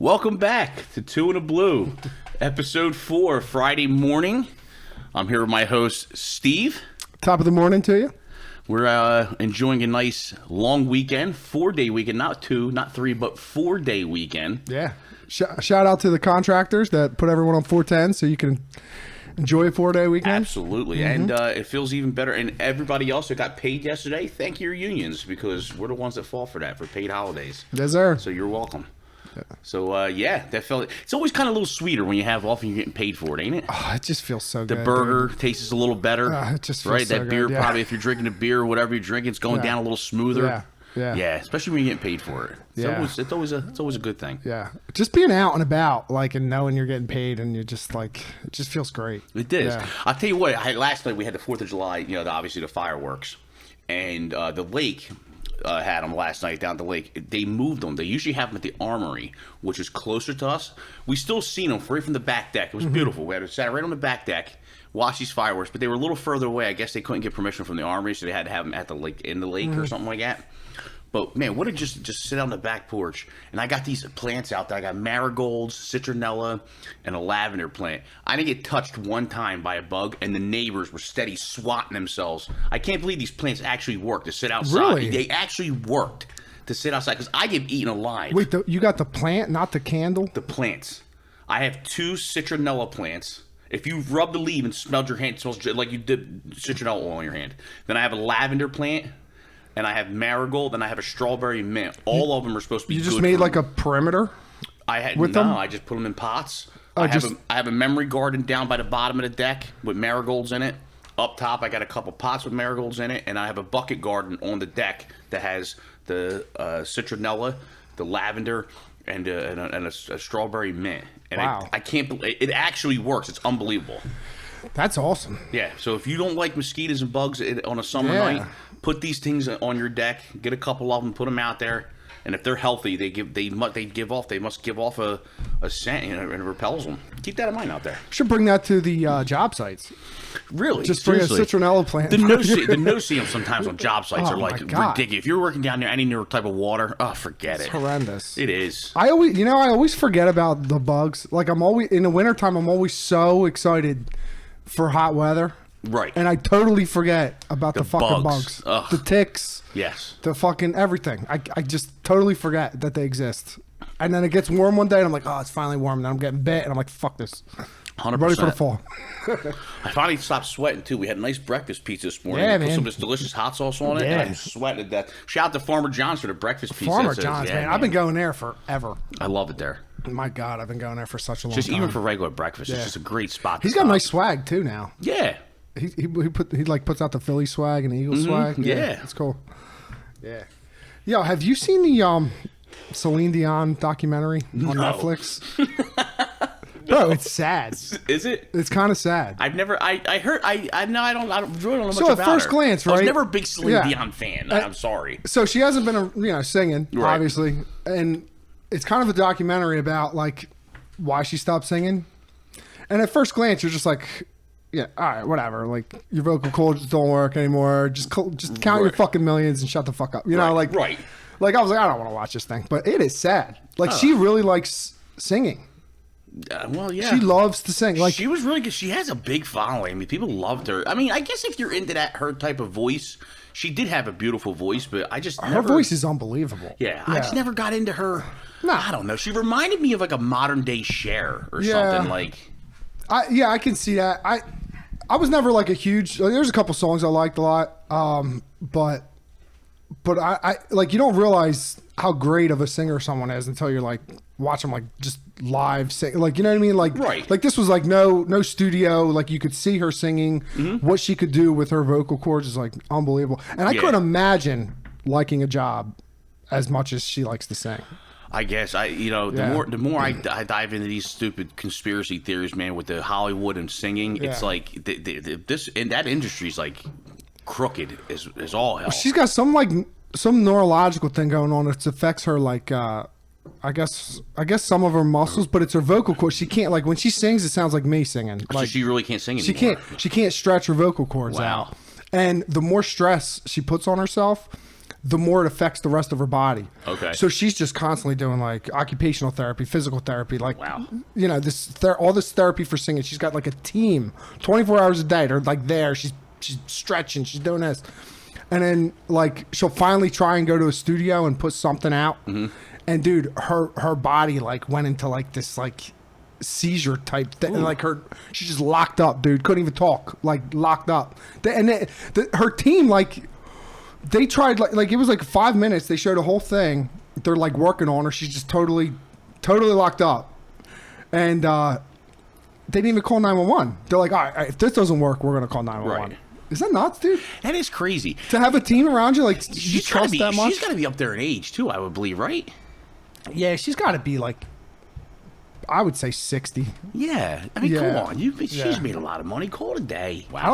Welcome back to Twoandablue, episode 4, Friday morning. I'm here with my host, Steve. Top of the morning to you. We're enjoying a nice long weekend, 4-day weekend, not 2, not 3, but 4-day weekend. Yeah. Shout out to the contractors that put everyone on 410 so you can enjoy a 4-day weekend. Absolutely. And it feels even better. And everybody else that got paid yesterday, thank your unions, because we're the ones that fall for that, for paid holidays. Yes, sir. So you're welcome. Yeah. So, that felt... It's always kind of a little sweeter when you have off and you're getting paid for it, ain't it? Oh, it just feels so good. The burger tastes a little better. It just feels right? so That beer, good. probably, if you're drinking a beer or whatever you're drinking, it's going down a little smoother. Yeah, especially when you're getting paid for it. It's always a good thing. Yeah, just being out and about, and knowing you're getting paid, and you're just it just feels great. It is. Yeah. I'll tell you what. Last night we had the 4th of July. Obviously the fireworks, and the lake had them last night down at the lake. They moved them. They usually have them at the Armory, which is closer to us. We still seen them right from the back deck. It was beautiful. We had sat right on the back deck, watch these fireworks, but they were a little further away. I guess they couldn't get permission from the Armory, so they had to have them at the lake, in the lake or something like that. But man, what a just sit on the back porch, and I got these plants out there. I got marigolds, citronella, and a lavender plant. I didn't get touched one time by a bug, and the neighbors were steady swatting themselves. I can't believe these plants actually worked to sit outside. Really? They actually worked to sit outside, because I get eaten alive. Wait, you got the plant, not the candle? The plants. I have 2 citronella plants. If you rub the leaf and smelled your hand, it smells like you did citronella oil on your hand. Then I have a lavender plant. And I have marigold, and I have a strawberry mint. All of them are supposed to be good. You just made a perimeter? I just put them in pots. I have a memory garden down by the bottom of the deck with marigolds in it. Up top, I got a couple pots with marigolds in it, and I have a bucket garden on the deck that has the citronella, the lavender, and a strawberry mint. And wow. I can't believe it actually works. It's unbelievable. That's awesome. Yeah, so if you don't like mosquitoes and bugs on a summer night, put these things on your deck. Get a couple of them, put them out there, and if they're healthy, they must give off a scent, and it repels them. Keep that in mind out there. Should bring that to the job sites. Really? Just bring a citronella plant. The no-see-em sometimes on job sites are ridiculous. If you're working down there, any new type of water, forget it. It's horrendous. It is. I always forget about the bugs. I'm always in the wintertime. I'm always so excited for hot weather. Right. And I totally forget about the fucking bugs. The ticks. Yes. The fucking everything. I just totally forget that they exist. And then it gets warm one day and I'm like, oh, it's finally warm. And then I'm getting bit and I'm like, fuck this. 100%. Ready for the fall. I finally stopped sweating too. We had a nice breakfast pizza this morning. Yeah, Put man. some of this delicious hot sauce on it. Yeah. And I'm sweating to death. Shout out to Farmer John's for the breakfast pizza. Farmer John's, man. I've been going there forever. I love it there. My God, I've been going there for such a long time. Just even for regular breakfast, it's just a great spot. He's got nice swag too now. Yeah. He puts out the Philly swag and the Eagle swag. Yeah. It's cool. Yeah. Yo, have you seen the Celine Dion documentary on Netflix? Bro, it's sad. Is it? It's kind of sad. I've never. I heard. I really don't know much about her. So at first glance, right? I was never a big Celine Dion fan. I'm sorry. So she hasn't been, singing, obviously, and it's kind of a documentary about why she stopped singing. And at first glance, you're just like, yeah, all right, whatever. Your vocal cords don't work anymore. Just count your fucking millions and shut the fuck up. You know, right. I was like, I don't want to watch this thing, but it is sad. She really likes singing. Well, yeah. She loves to sing. She was really good. She has a big following. I mean, people loved her. I mean, I guess if you're into her type of voice, she did have a beautiful voice, but I just her voice is unbelievable. Yeah, I just never got into her. Nah. I don't know. She reminded me of a modern day Cher or something I can see that. I was never a huge. There's a couple songs I liked a lot, but I you don't realize how great of a singer someone is until you're watch them just live sing. You know what I mean? Right. This was no studio. You could see her singing. What she could do with her vocal cords is unbelievable. And I couldn't imagine liking a job as much as she likes to sing. I guess the more I dive into these stupid conspiracy theories, man, with the Hollywood and singing, it's this in that industry's crooked as all hell. She's got some neurological thing going on that affects her. I guess some of her muscles, but it's her vocal cords. She can't when she sings, it sounds like me singing. So she really can't sing anymore. She can't stretch her vocal cords out. And the more stress she puts on herself, the more it affects the rest of her body. Okay. So she's just constantly doing like occupational therapy, physical therapy, like, wow. You know, all this therapy for singing. She's got like a team 24 hours a day. They're like there. She's stretching. She's doing this. And then like she'll finally try and go to a studio and put something out. And dude, her body like went into like this like seizure type thing. And like she just locked up, dude. Couldn't even talk. Like locked up. Her team like they tried like it was like 5 minutes. They showed a whole thing. They're like working on her. She's just totally locked up. And they didn't even call 911. They're like, all right, if this doesn't work, we're gonna call 911. Right. Is that nuts, dude? That is crazy. To have a team around you, like you trust that much. She's got to be up there in age too, I would believe, right? Yeah, she's got to be like, I would say 60. Yeah, I mean, come on, she's made a lot of money. Call it a day. Wow. I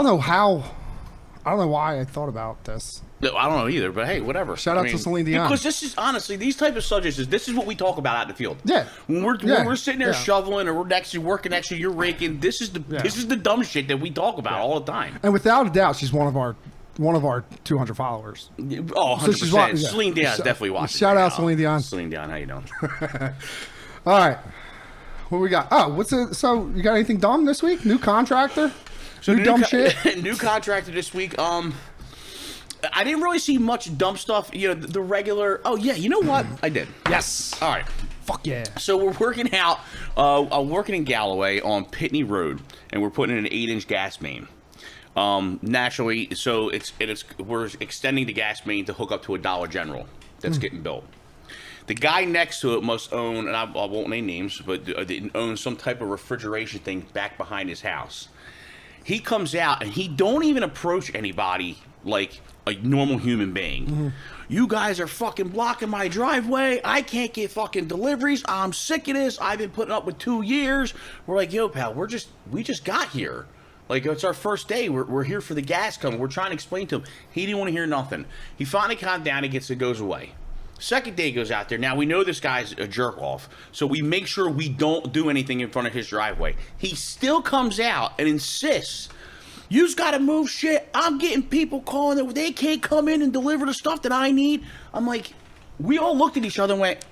don't know why I thought about this. No, I don't know either, but hey, whatever. Shout out to Celine Dion. Because this is honestly, these type of subjects this is what we talk about out in the field. Yeah. When we're sitting there shoveling, or we're actually working, you're raking. This is the dumb shit that we talk about all the time. And without a doubt, she's one of our 200 followers. Oh, 100%. Celine Dion is definitely watching. Shout out Celine Dion. Celine Dion, how you doing? All right. What we got? Oh, so you got anything dumb this week? New contractor? So new dumb shit? New contractor this week. I didn't really see much dumb stuff. You know, the regular. Oh yeah, you know what? I did. Yes. All right. Fuck yeah. So we're working out. I'm working in Galloway on Pitney Road, and we're putting in an 8-inch gas main. Naturally, so we're extending the gas main to hook up to a Dollar General that's getting built. The guy next to it must own, and I won't name names, but owns some type of refrigeration thing back behind his house. He comes out and he don't even approach anybody like a normal human being. You guys are fucking blocking my driveway. I can't get fucking deliveries. I'm sick of this. I've been putting up with 2 years. We're like, yo, pal, we just got here. Like, it's our first day. We're here for the gas coming. We're trying to explain to him. He didn't want to hear nothing. He finally calmed down. He goes away. Second day goes out there. Now, we know this guy's a jerk off, so we make sure we don't do anything in front of his driveway. He still comes out and insists, you've got to move shit. I'm getting people calling that they can't come in and deliver the stuff that I need. I'm like, we all looked at each other and went,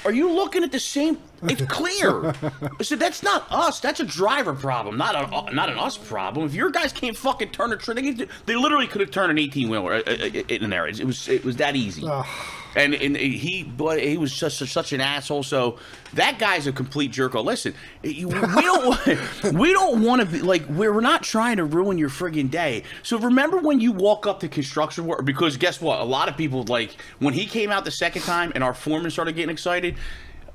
are you looking at the same? It's clear. I said, that's not us. That's a driver problem, not an us problem. If your guys can't fucking turn a trailer, they literally could have turned an 18-wheeler in there. It was that easy. And he was just such an asshole. So that guy's a complete jerko. Listen, we don't want to be like, we're not trying to ruin your friggin' day. So remember when you walk up to construction work, because guess what? A lot of people, like when he came out the second time and our foreman started getting excited,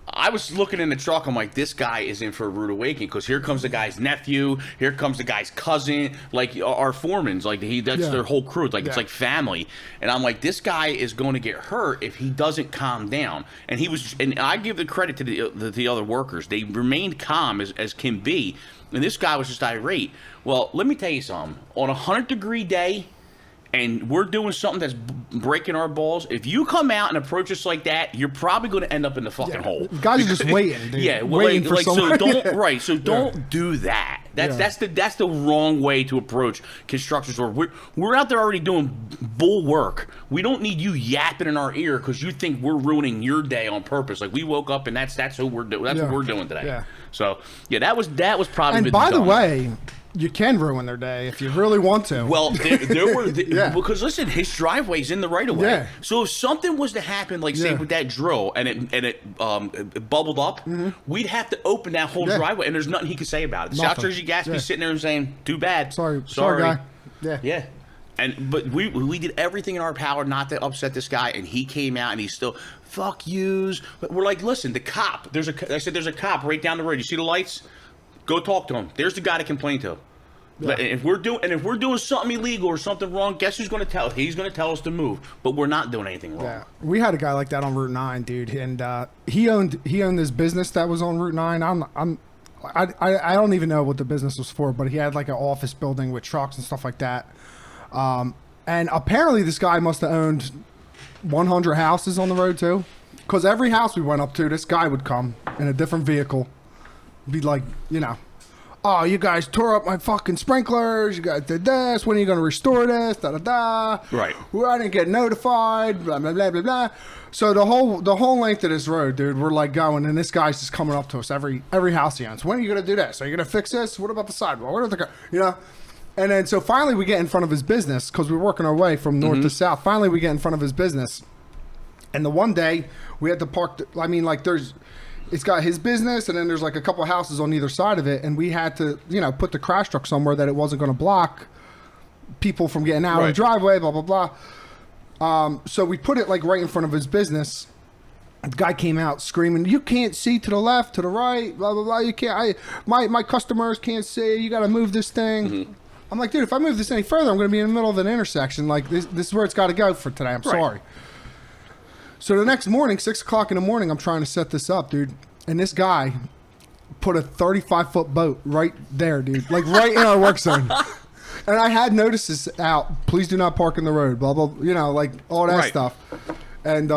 I was looking in the truck. I'm like, this guy is in for a rude awakening, because here comes the guy's nephew. Here comes the guy's cousin. Like our foreman's, like that's their whole crew. Like it's like family. And I'm like, this guy is going to get hurt if he doesn't calm down. And and I give the credit to the other workers. They remained calm as can be. And this guy was just irate. Well, let me tell you something. On a 100-degree day, and we're doing something that's breaking our balls, if you come out and approach us like that, you're probably going to end up in the fucking hole. Guys are just waiting, dude. Yeah, well, waiting for someone. So don't do that. That's the wrong way to approach construction work. We're out there already doing bull work. We don't need you yapping in our ear because you think we're ruining your day on purpose. Like, we woke up and that's what we're doing. That's what we're doing today. Yeah. So that was probably. And by the way, you can ruin their day if you really want to. Well, there were because listen, his driveway's in the right of way. Yeah. So if something was to happen, like say with that drill, and it bubbled up, we'd have to open that whole driveway, and there's nothing he could say about it. South Jersey Gas be sitting there and saying, "Too bad, sorry, guy." Yeah. But we did everything in our power not to upset this guy, and he came out and he's still fuck yous. But we're like, listen, the cop. I said there's a cop right down the road. You see the lights? Go talk to him. There's the guy to complain to. Yeah. And if we're doing something illegal or something wrong, guess who's going to tell? He's going to tell us to move. But we're not doing anything wrong. Yeah. We had a guy like that on Route 9, dude, and he owned this business that was on Route 9. I don't even know what the business was for, but he had like an office building with trucks and stuff like that. And apparently this guy must have owned 100 houses on the road too, because every house we went up to, this guy would come in a different vehicle. Be like, oh, you guys tore up my fucking sprinklers. You guys did this. When are you going to restore this? Da da da. Right. Well, I didn't get notified. Blah blah blah blah blah. So the whole length of this road, dude, we're like going, and this guy's just coming up to us every house he owns. When are you going to do this? Are you going to fix this? What about the sidewalk? What are the, you know? And then so finally we get in front of his business because we're working our way from north to south. Finally we get in front of his business, and the one day we had to park. I mean, like it's got his business, and then there's like a couple houses on either side of it, and we had to, you know, put the crash truck somewhere that it wasn't going to block people from getting out of the driveway. Blah blah blah. So we put it like right in front of his business. The guy came out screaming, "You can't see to the left, to the right, blah blah blah. You can't. My customers can't see. You got to move this thing." I'm like, dude, if I move this any further, I'm going to be in the middle of an intersection. Like, this is where it's got to go for today. I'm sorry. So the next morning, 6 o'clock in the morning, I'm trying to set this up, dude. And this guy put a 35-foot boat right there, dude. Like, right in our work zone. And I had notices out, please do not park in the road, blah, blah, you know, like, all that stuff. And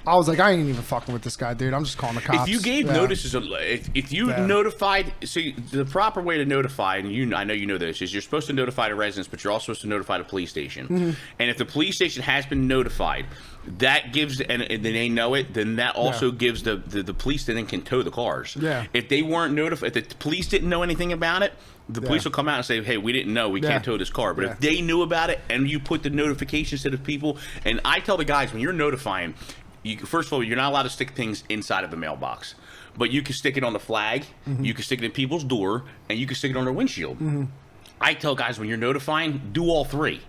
I was like, I ain't even fucking with this guy, dude. I'm just calling the cops. If you gave notices, if you notified, see, the proper way to notify, and I know you know this, is you're supposed to notify the residents, but you're also supposed to notify the police station. And if the police station has been notified, that gives, and they know it, then that also gives the police that then can tow the cars. If they weren't notified, if the police didn't know anything about it, the police will come out and say, hey, we didn't know, we can't tow this car. But if they knew about it and you put the notifications to the people, and I tell the guys, when you're notifying, first of all, you're not allowed to stick things inside of the mailbox. But you can stick it on the flag, you can stick it in people's door, and you can stick it on their windshield. I tell guys, when you're notifying, do all three.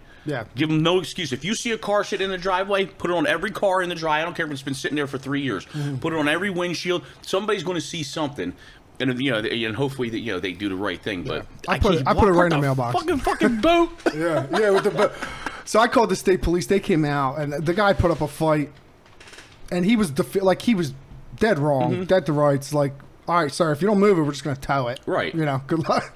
Give them no excuse. If you see a car sitting in the driveway, put it on every car in the driveway. I don't care if it's been sitting there for 3 years. Put it on every windshield. Somebody's going to see something. And you know, and hopefully that, you know, they do the right thing. But I put it right in the mailbox. Fucking boat. with the boat. So I called the state police. They came out, and the guy put up a fight, and he was he was dead wrong, dead to rights. Like, all right, sir, if you don't move it, we're just gonna tow it. Right. You know, good luck.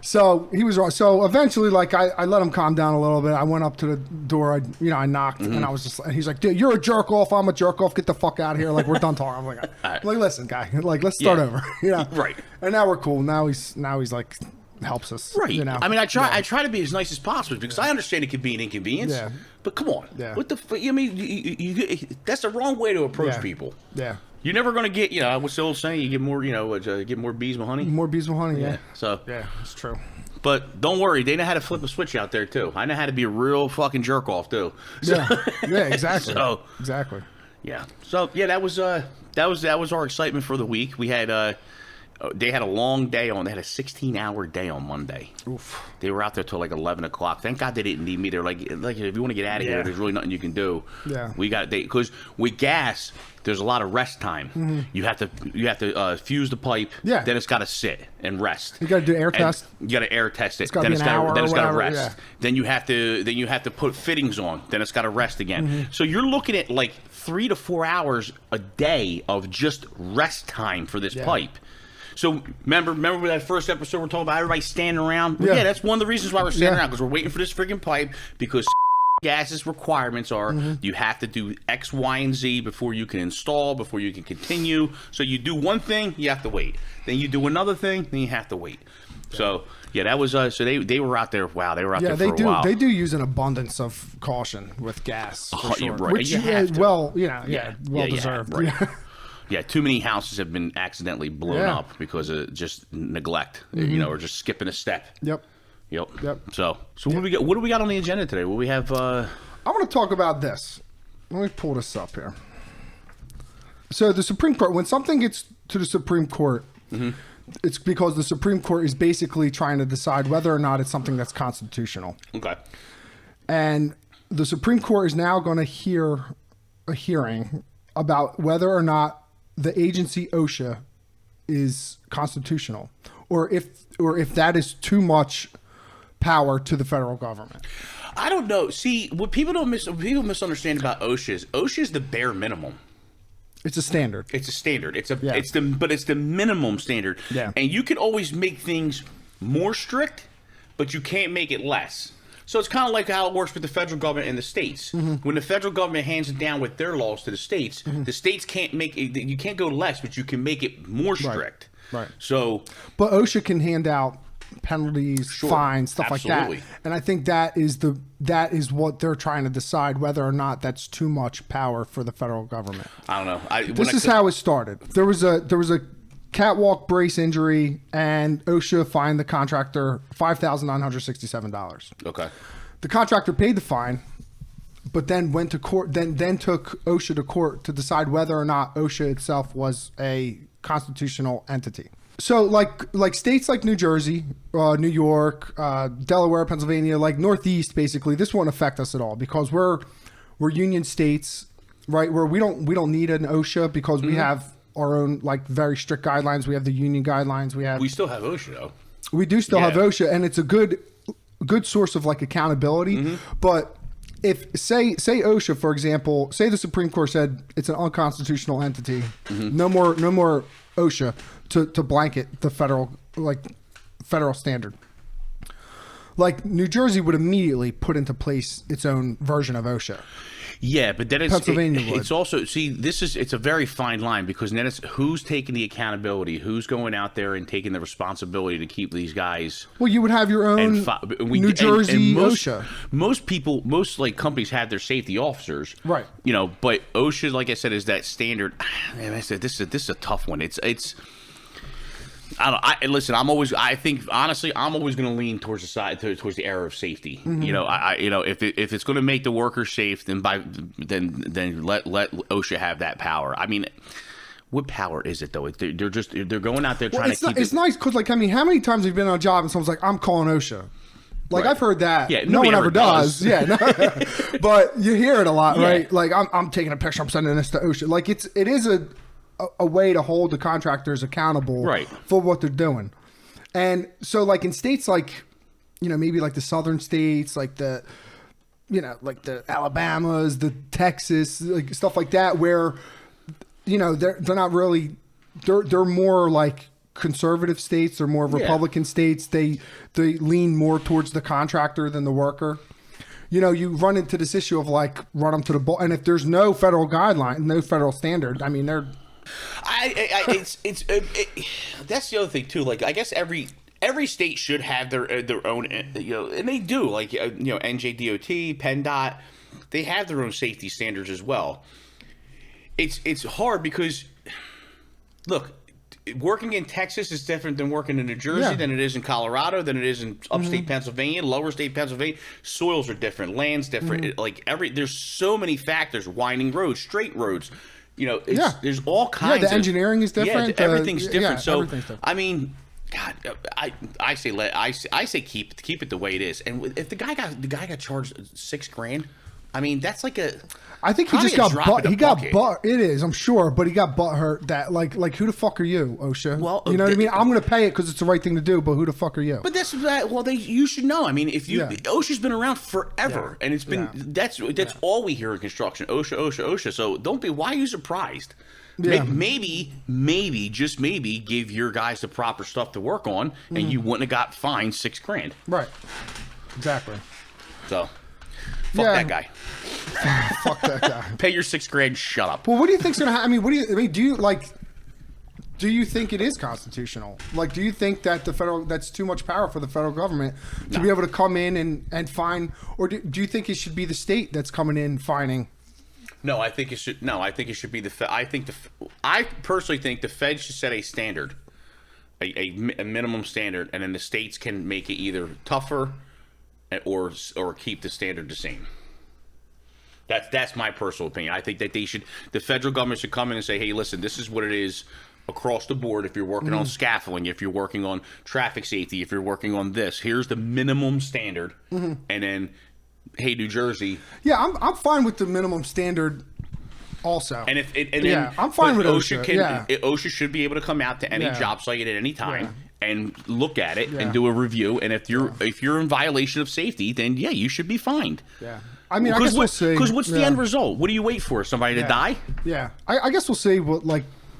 So he was wrong. So eventually, like, I let him calm down a little bit. I went up to the door. I knocked, and I was just. And he's like, "Dude, you're a jerk off. I'm a jerk off. Get the fuck out of here. Like, we're done talking." I'm like, listen, guy. Like, let's start over. You know. Right. And now we're cool. Now he's like helps us. Right. You know. I mean, I try to be as nice as possible because I understand it could be an inconvenience. Yeah. But come on. Yeah. What the? I mean, you that's the wrong way to approach people. Yeah. You're never going to get, you know, what's the old saying? You get more, you know, get more bees with honey. More bees with honey, yeah. So yeah, it's true. But don't worry, they know how to flip a switch out there too. I know how to be a real fucking jerk off too. So, yeah, exactly. Exactly. Yeah. So yeah, that was our excitement for the week. We had they had a long day on. They had a 16-hour day on Monday. Oof. They were out there till like 11 o'clock. Thank God they didn't need me. They're like if you want to get out of here, there's really nothing you can do. Yeah. Because with gas, there's a lot of rest time. You have to fuse the pipe. Yeah. Then it's got to sit and rest. You got to do air test. You got to air test it. Then it's got to rest. Yeah. Then you have to put fittings on. Then it's got to rest again. So you're looking at like 3 to 4 hours a day of just rest time for this pipe. So remember that first episode we're talking about everybody standing around? Well, yeah, that's one of the reasons why we're standing around, because we're waiting for this freaking pipe, because gas's requirements are you have to do X, Y, and Z before you can install, before you can continue. So you do one thing, you have to wait. Then you do another thing, then you have to wait. So yeah, that was so they were out there. Wow, they were out there for a while. They do use an abundance of caution with gas, for sure. Right. Which well deserved. Right. Yeah, too many houses have been accidentally blown up because of just neglect, you know, or just skipping a step. Yep. So what do we got? What do we got on the agenda today? What we have? I want to talk about this. Let me pull this up here. So the Supreme Court, when something gets to the Supreme Court, it's because the Supreme Court is basically trying to decide whether or not it's something that's constitutional. Okay. And the Supreme Court is now going to hear a hearing about whether or not the agency OSHA is constitutional, or if that is too much power to the federal government. I don't know. See, what people misunderstand about OSHA is the bare minimum. It's a standard. It's a standard. It's the minimum standard. Yeah. And you can always make things more strict, but you can't make it less. So it's kind of like how it works with the federal government and the states. When the federal government hands it down with their laws to the states can't make it, you can't go less, but you can make it more strict. Right. So, but OSHA can hand out penalties, fines, stuff Absolutely. like that. And I think that is what they're trying to decide, whether or not that's too much power for the federal government. I don't know. This is how it started. There was a catwalk brace injury, and OSHA fined the contractor $5,967. Okay. The contractor paid the fine, but then went to court. Then took OSHA to court to decide whether or not OSHA itself was a constitutional entity. So, like states like New Jersey, New York, Delaware, Pennsylvania, like Northeast, basically, this won't affect us at all because we're union states, right? Where we don't need an OSHA because we have our own like very strict guidelines. We have the union guidelines. We still have OSHA though. We do still have OSHA, and it's a good source of like accountability. But if say OSHA, for example, say the Supreme Court said it's an unconstitutional entity, no more OSHA to blanket the federal standard. Like New Jersey would immediately put into place its own version of OSHA. Yeah, but then Pennsylvania would. It's also it's a very fine line because then it's who's taking the accountability, who's going out there and taking the responsibility to keep these guys. Well, you would have your own New Jersey OSHA. Most like companies have their safety officers, right? You know, but OSHA, like I said, is that standard. Man, I said this is a tough one. It's. Listen. I think honestly, I'm always going to lean towards the side, towards the era of safety. You know, if it's going to make the workers safe, then let OSHA have that power. I mean, what power is it though? They're going out there trying to keep. It's nice because like I mean, how many times have you been on a job and someone's like, "I'm calling OSHA." Like I've heard that. Yeah, no one ever does. Yeah, no. But you hear it a lot, right? Yeah. Like I'm taking a picture, I'm sending this to OSHA. Like it is a way to hold the contractors accountable for what they're doing. And so like in states like, you know, maybe like the southern states, like the, you know, like the Alabamas, the Texas, like stuff like that, where, you know, they're not really, they're more like conservative states. They're more Republican states. They lean more towards the contractor than the worker. You know, you run into this issue of like run them to the ball. And if there's no federal guideline, no federal standard, I mean, they're, that's the other thing too. Like I guess every state should have their own, you know, and they do. Like you know, NJDOT, PennDOT, they have their own safety standards as well. It's hard because look, working in Texas is different than working in New Jersey, than it is in Colorado, than it is in upstate Pennsylvania, lower state Pennsylvania. Soils are different, land's different. Like there's so many factors. Winding roads, straight roads. You know, there's all kinds. Yeah, the engineering is different. Yeah, everything's different. So, everything's different. I mean, God, I say keep it the way it is. And if the guy got charged $6,000, I mean, that's like a. I think he just got butt. He got butt. It is, I'm sure, but he got butt hurt. That like who the fuck are you, OSHA? Well, you know what I mean. I'm gonna pay it because it's the right thing to do. But who the fuck are you? But you should know. I mean, if you OSHA's been around forever, and it's been that's all we hear in construction. OSHA. So don't be. Why are you surprised? Yeah. Maybe, just maybe, give your guys the proper stuff to work on, and you wouldn't have got fined $6,000. Right. Exactly. So. Fuck that guy. Fuck that guy. Pay your $6,000. Shut up. Well, what do you think's gonna happen? I mean, do you think it is constitutional? Like, do you think that that's too much power for the federal government to be able to come in and fine, or do you think it should be the state that's coming in fining? No, I think it should. No, I think it should be the Fed. I personally think the Fed should set a standard, a minimum standard, and then the states can make it either tougher or keep the standard the same. That's my personal opinion. I think that the federal government should come in and say, hey, listen, this is what it is across the board. If you're working on scaffolding, if you're working on traffic safety, if you're working on this, here's the minimum standard. And then, hey, New Jersey. Yeah, I'm fine with the minimum standard also. And I'm fine with OSHA. OSHA should be able to come out to any job site at any time. And look at it and do a review. And if you're in violation of safety, then you should be fined. Yeah, I mean, I guess we'll see. Because what's the end result? What do you wait for? Somebody to die? Yeah, I guess we'll see what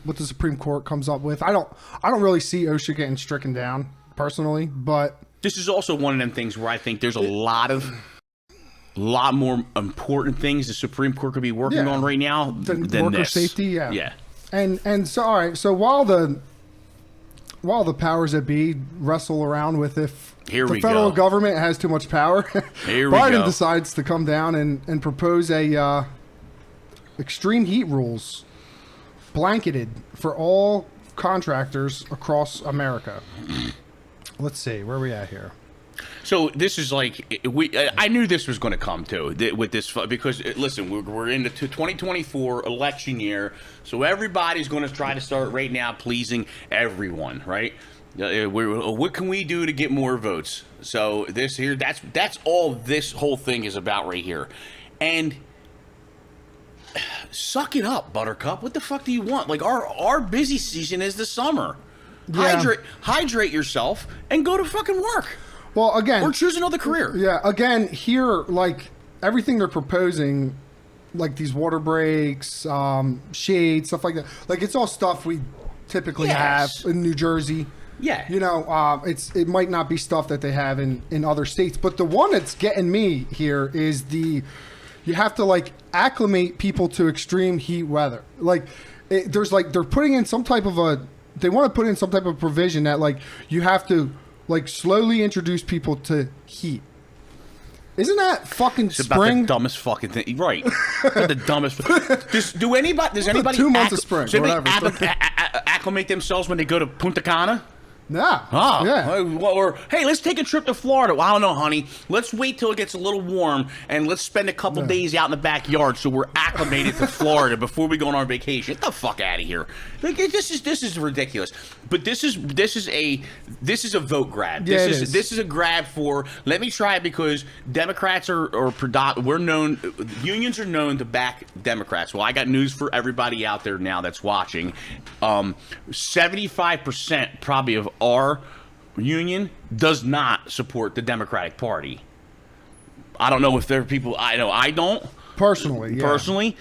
the Supreme Court comes up with. I don't really see OSHA getting stricken down personally, but this is also one of them things where I think there's a lot more important things the Supreme Court could be working on right now than worker this. Safety. Yeah. And so all right. So while while the powers that be wrestle around with if the federal government has too much power, Biden decides to come down and propose a extreme heat rules blanketed for all contractors across America. Let's see, where are we at here? So this is like I knew this was going to come too with this because listen, we're in the 2024 election year, so everybody's going to try to start right now pleasing everyone, right? What can we do to get more votes? So this here, that's all this whole thing is about right here, and suck it up, Buttercup. What the fuck do you want? Like our busy season is the summer. Yeah. Hydrate yourself and go to fucking work. Well, again, or choose another career. Yeah, again, here, like, everything they're proposing, like these water breaks, shade, stuff like that, like, it's all stuff we typically have in New Jersey. Yeah. You know, it might not be stuff that they have in other states, but the one that's getting me here is you have to, like, acclimate people to extreme heat weather. Like, they're putting in some type of they want to put in some type of provision that, like, you have to, like, slowly introduce people to heat. Isn't that fucking it's spring? About the dumbest fucking thing, right? The dumbest. Does anybody 2 months of spring? Acclimate themselves when they go to Punta Cana? Yeah. Oh, yeah. Or, hey, let's take a trip to Florida. Well, I don't know, honey. Let's wait till it gets a little warm, and let's spend a couple days out in the backyard so we're acclimated to Florida before we go on our vacation. Get the fuck out of here. Like, this is ridiculous. But this is a vote grab. Yeah, This is a grab for, let me try it because Democrats unions are known to back Democrats. Well, I got news for everybody out there now that's watching. 75% probably of our union does not support the Democratic Party. I don't know if there are people. I know I don't personally.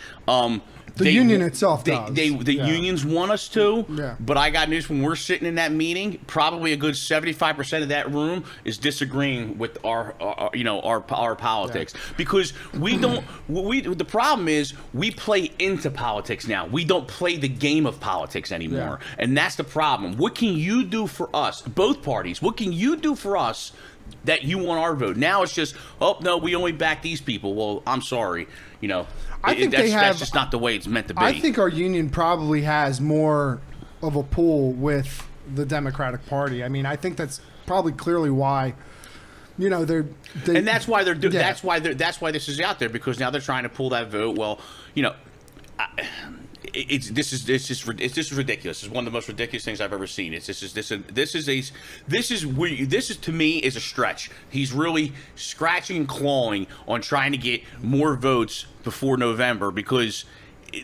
The union itself does. The unions want us to, but I got news when we're sitting in that meeting, probably a good 75% of that room is disagreeing with our politics because we don't. The problem is we play into politics now. We don't play the game of politics anymore, and that's the problem. What can you do for us, both parties? What can you do for us that you want our vote? Now it's just, oh no, we only back these people. Well, I'm sorry, I think that's just not the way it's meant to be. I think our union probably has more of a pull with the Democratic Party. I mean, I think that's probably clearly why, and that's why that's why this is out there, because now they're trying to pull that vote. Well, this is ridiculous. It's one of the most ridiculous things I've ever seen. This is to me is a stretch. He's really scratching and clawing on trying to get more votes before November because,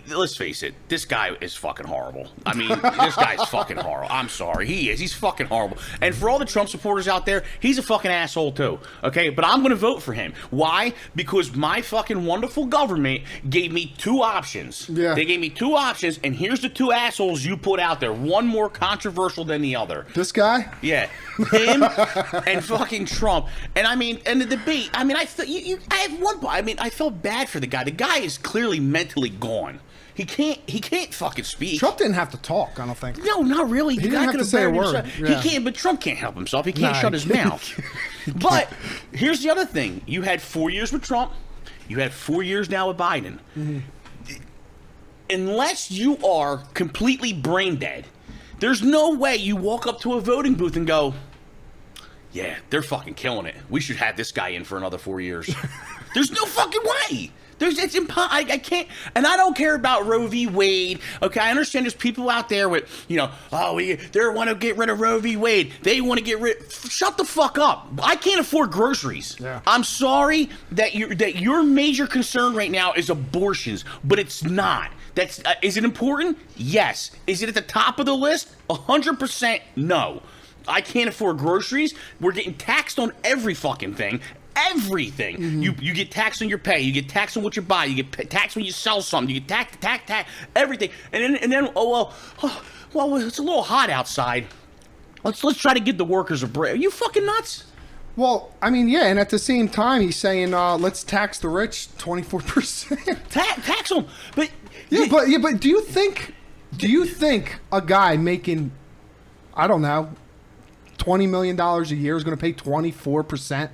let's face it, this guy is fucking horrible. I mean, this guy's fucking horrible. I'm sorry. He is. He's fucking horrible. And for all the Trump supporters out there, he's a fucking asshole too. Okay? But I'm going to vote for him. Why? Because my fucking wonderful government gave me two options. Yeah. They gave me two options, and here's the two assholes you put out there. One more controversial than the other. This guy? Yeah. Him and fucking Trump. And I mean, and the debate, I mean, I felt bad for the guy. The guy is clearly mentally gone. He can't fucking speak. Trump didn't have to talk, I don't think. No, not really. He didn't have to say a word. Yeah. He can't, but Trump can't help himself. He can't shut his mouth. But here's the other thing. You had 4 years with Trump. You had 4 years now with Biden. Mm-hmm. Unless you are completely brain dead, there's no way you walk up to a voting booth and go, yeah, they're fucking killing it. We should have this guy in for another 4 years. There's no fucking way. It's impossible. I can't, and I don't care about Roe v. Wade. Okay, I understand there's people out there with, they want to get rid of Roe v. Wade. They want to get rid. Shut the fuck up. I can't afford groceries. Yeah. I'm sorry that your major concern right now is abortions, but it's not. Is it important? Yes. Is it at the top of the list? 100% no. I can't afford groceries. We're getting taxed on every fucking thing. Everything. Mm-hmm. You get taxed on your pay. You get taxed on what you buy. You get taxed when you sell something. You get tax everything. And then well, it's a little hot outside. Let's try to give the workers a break. Are you fucking nuts? Well, I mean, yeah, and at the same time, he's saying let's tax the rich 24%. Tax them, but but do you think a guy making I don't know, $20 million a year is going to pay 24%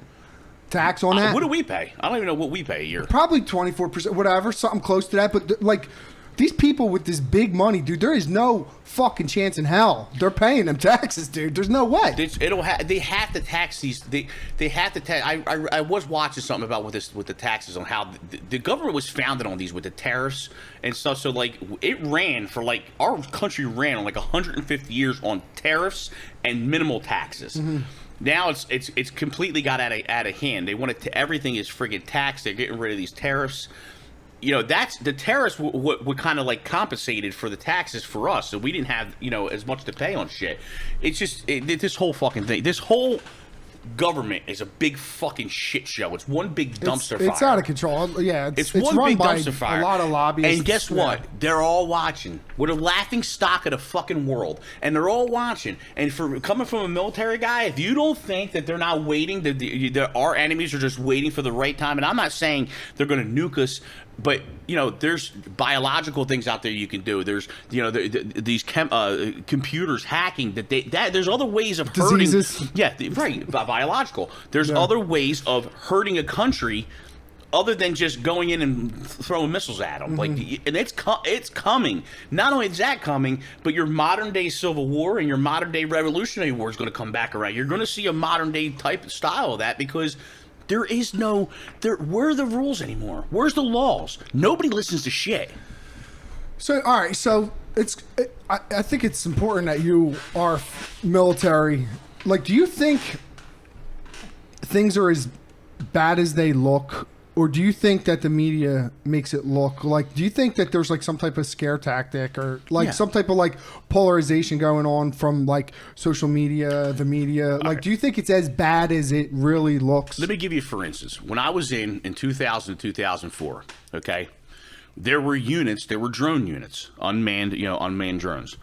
tax on that. What do we pay? I don't even know what we pay a year. Probably 24%, whatever, something close to that. But like these people with this big money, dude, there is no fucking chance in hell they're paying them taxes, dude. There's no way. They have to tax these. They have to tax. I was watching something about with the taxes on how the government was founded on these with the tariffs and stuff. So like it ran for like our country ran on like 150 years on tariffs and minimal taxes. Mm-hmm. Now it's completely got out of hand. They want it to everything is friggin' taxed. They're getting rid of these tariffs. You know, that's the tariffs would kind of like compensated for the taxes for us, so we didn't have as much to pay on shit. It's just this whole fucking thing. This whole government is a big fucking shit show. It's one big dumpster fire. It's out of control. Yeah, it's one run big by dumpster fire. A lot of lobbyists. And guess what? They're all watching. We're the laughing stock of the fucking world, and they're all watching. And for coming from a military guy, if you don't think that they're not waiting, that our enemies are just waiting for the right time, and I'm not saying they're going to nuke us. But there's biological things out there you can do. There's these computers hacking that there's other ways of diseases. Hurting. Yeah, right. Biological. There's other ways of hurting a country other than just going in and throwing missiles at them. Mm-hmm. And it's coming. Not only is that coming, but your modern day Civil War and your modern day Revolutionary War is going to come back around. You're going to see a modern day type of style of that because. Where are the rules anymore? Where's the laws? Nobody listens to shit. So, all right. So I think it's important that you are military. Like, do you think things are as bad as they look? Or do you think that the media makes it look like, do you think that there's like some type of scare tactic or like some type of like polarization going on from like social media, the media? Like, do you think it's as bad as it really looks? Let me give you, for instance, when I was in 2000 to 2004, okay, there were drone units, unmanned drones.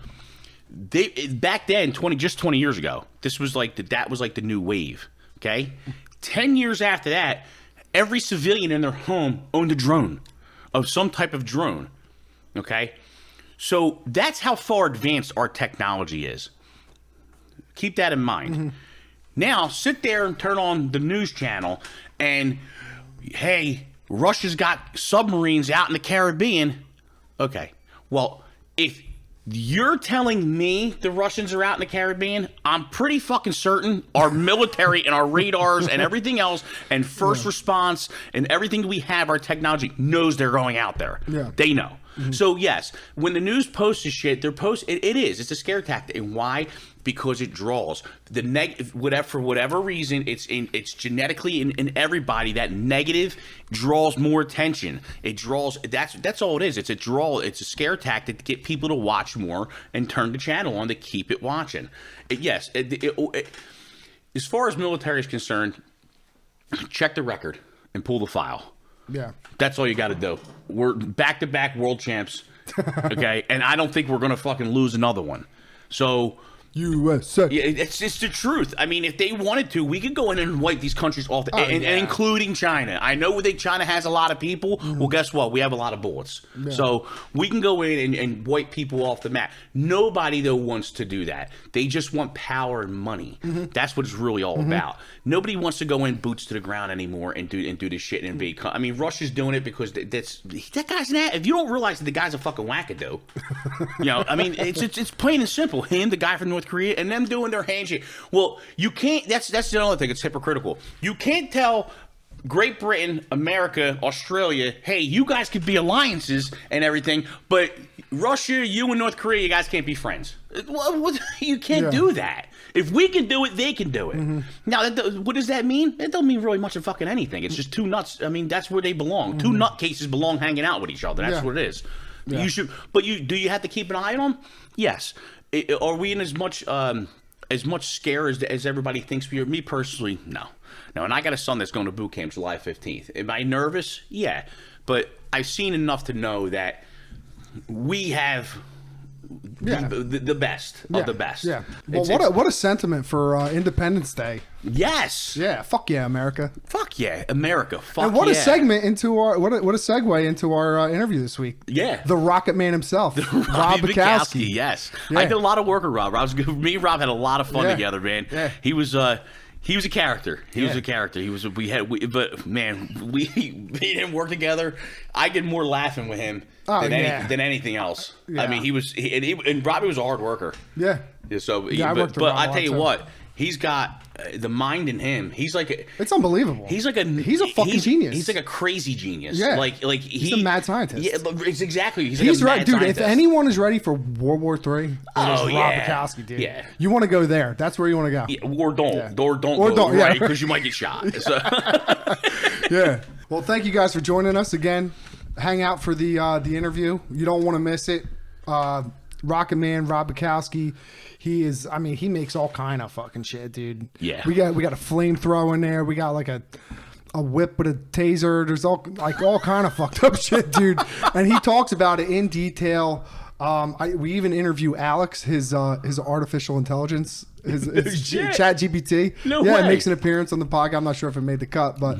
Back then, 20 years ago, this was like that was like the new wave, okay? 10 years after that, every civilian in their home owned a drone, of some type of drone, okay? So that's how far advanced our technology is. Keep that in mind. Mm-hmm. Now, sit there and turn on the news channel and, hey, Russia's got submarines out in the Caribbean. Okay, well, if you're telling me the Russians are out in the Caribbean, I'm pretty fucking certain our military and our radars and everything else and first response and everything we have, our technology knows they're going out there. Yeah. They know. Mm-hmm. So yes, when the news posts this shit, it's a scare tactic. And why? Because it draws for whatever reason, it's genetically in everybody. That negative draws more attention. It draws. That's all it is. It's a draw. It's a scare tactic to get people to watch more and turn the channel on to keep it watching. As far as military is concerned, check the record and pull the file. Yeah, that's all you got to do. We're back-to-back world champs, okay, and I don't think we're gonna fucking lose another one. So. USA. Yeah, it's the truth. I mean, if they wanted to, we could go in and wipe these countries off, and including China. I know China has a lot of people. Mm-hmm. Well, guess what? We have a lot of bullets. Yeah. So we can go in and wipe people off the map. Nobody, though, wants to do that. They just want power and money. Mm-hmm. That's what it's really all about. Nobody wants to go in boots to the ground anymore and do this shit and be. I mean, Russia's doing it because that guy's if you don't realize that the guy's a fucking wackadoo, I mean, it's plain and simple. Him, the guy from North Korea, and them doing their handshake. Well, you can't. That's the other thing. It's hypocritical. You can't tell Great Britain, America, Australia, hey, you guys could be alliances and everything, but Russia, you and North Korea, you guys can't be friends. You can't do that. If we can do it, they can do it. Mm-hmm. Now, what does that mean? It don't mean really much of fucking anything. It's just two nuts. I mean, that's where they belong. Mm-hmm. Two nutcases belong hanging out with each other. That's what it is. Yeah. You should, but do you have to keep an eye on them? Yes. Are we in as much scare as everybody thinks we are? Me personally, no. And I got a son that's going to boot camp July 15th. Am I nervous? Yeah. But I've seen enough to know that we have the best of the best. Yeah. Well, what a sentiment for Independence Day. Yes. Yeah. Fuck yeah, America. Fuck yeah, America. Fuck and what yeah. a segment into our what a segue into our interview this week. Yeah. The Rocketman himself, Rob Butkowski. Yes. Yeah. I did a lot of work with Rob. Me and Rob had a lot of fun together, man. Yeah. He was a character. He was a character. But man, me and him work together. I did more laughing with him than anything else. Yeah. I mean, and Robbie was a hard worker. Yeah. So, but I tell you what, he's got the mind in him. It's unbelievable. He's a fucking genius. He's like a crazy genius. Yeah. He's a mad scientist. Yeah, it's exactly. He's like a right, mad dude. scientist. If anyone is ready for World War III, it is Rob yeah. Butkowski, dude. Yeah. You want to go there. That's where you want to go. Yeah, or don't. Yeah. Or don't Or go, don't, right? yeah. Because you might get shot. So. Yeah. Well, thank you guys for joining us again. Hang out for the interview. You don't want to miss it. Rocketman Rob Butkowski. He makes all kind of fucking shit, dude. Yeah. We got a flamethrower in there. We got like a whip with a taser. There's all kind of fucked up shit, dude. And he talks about it in detail. We even interview Alex, his artificial intelligence, his Chat GPT. No way. It way. makes an appearance on the podcast. I'm not sure if it made the cut, but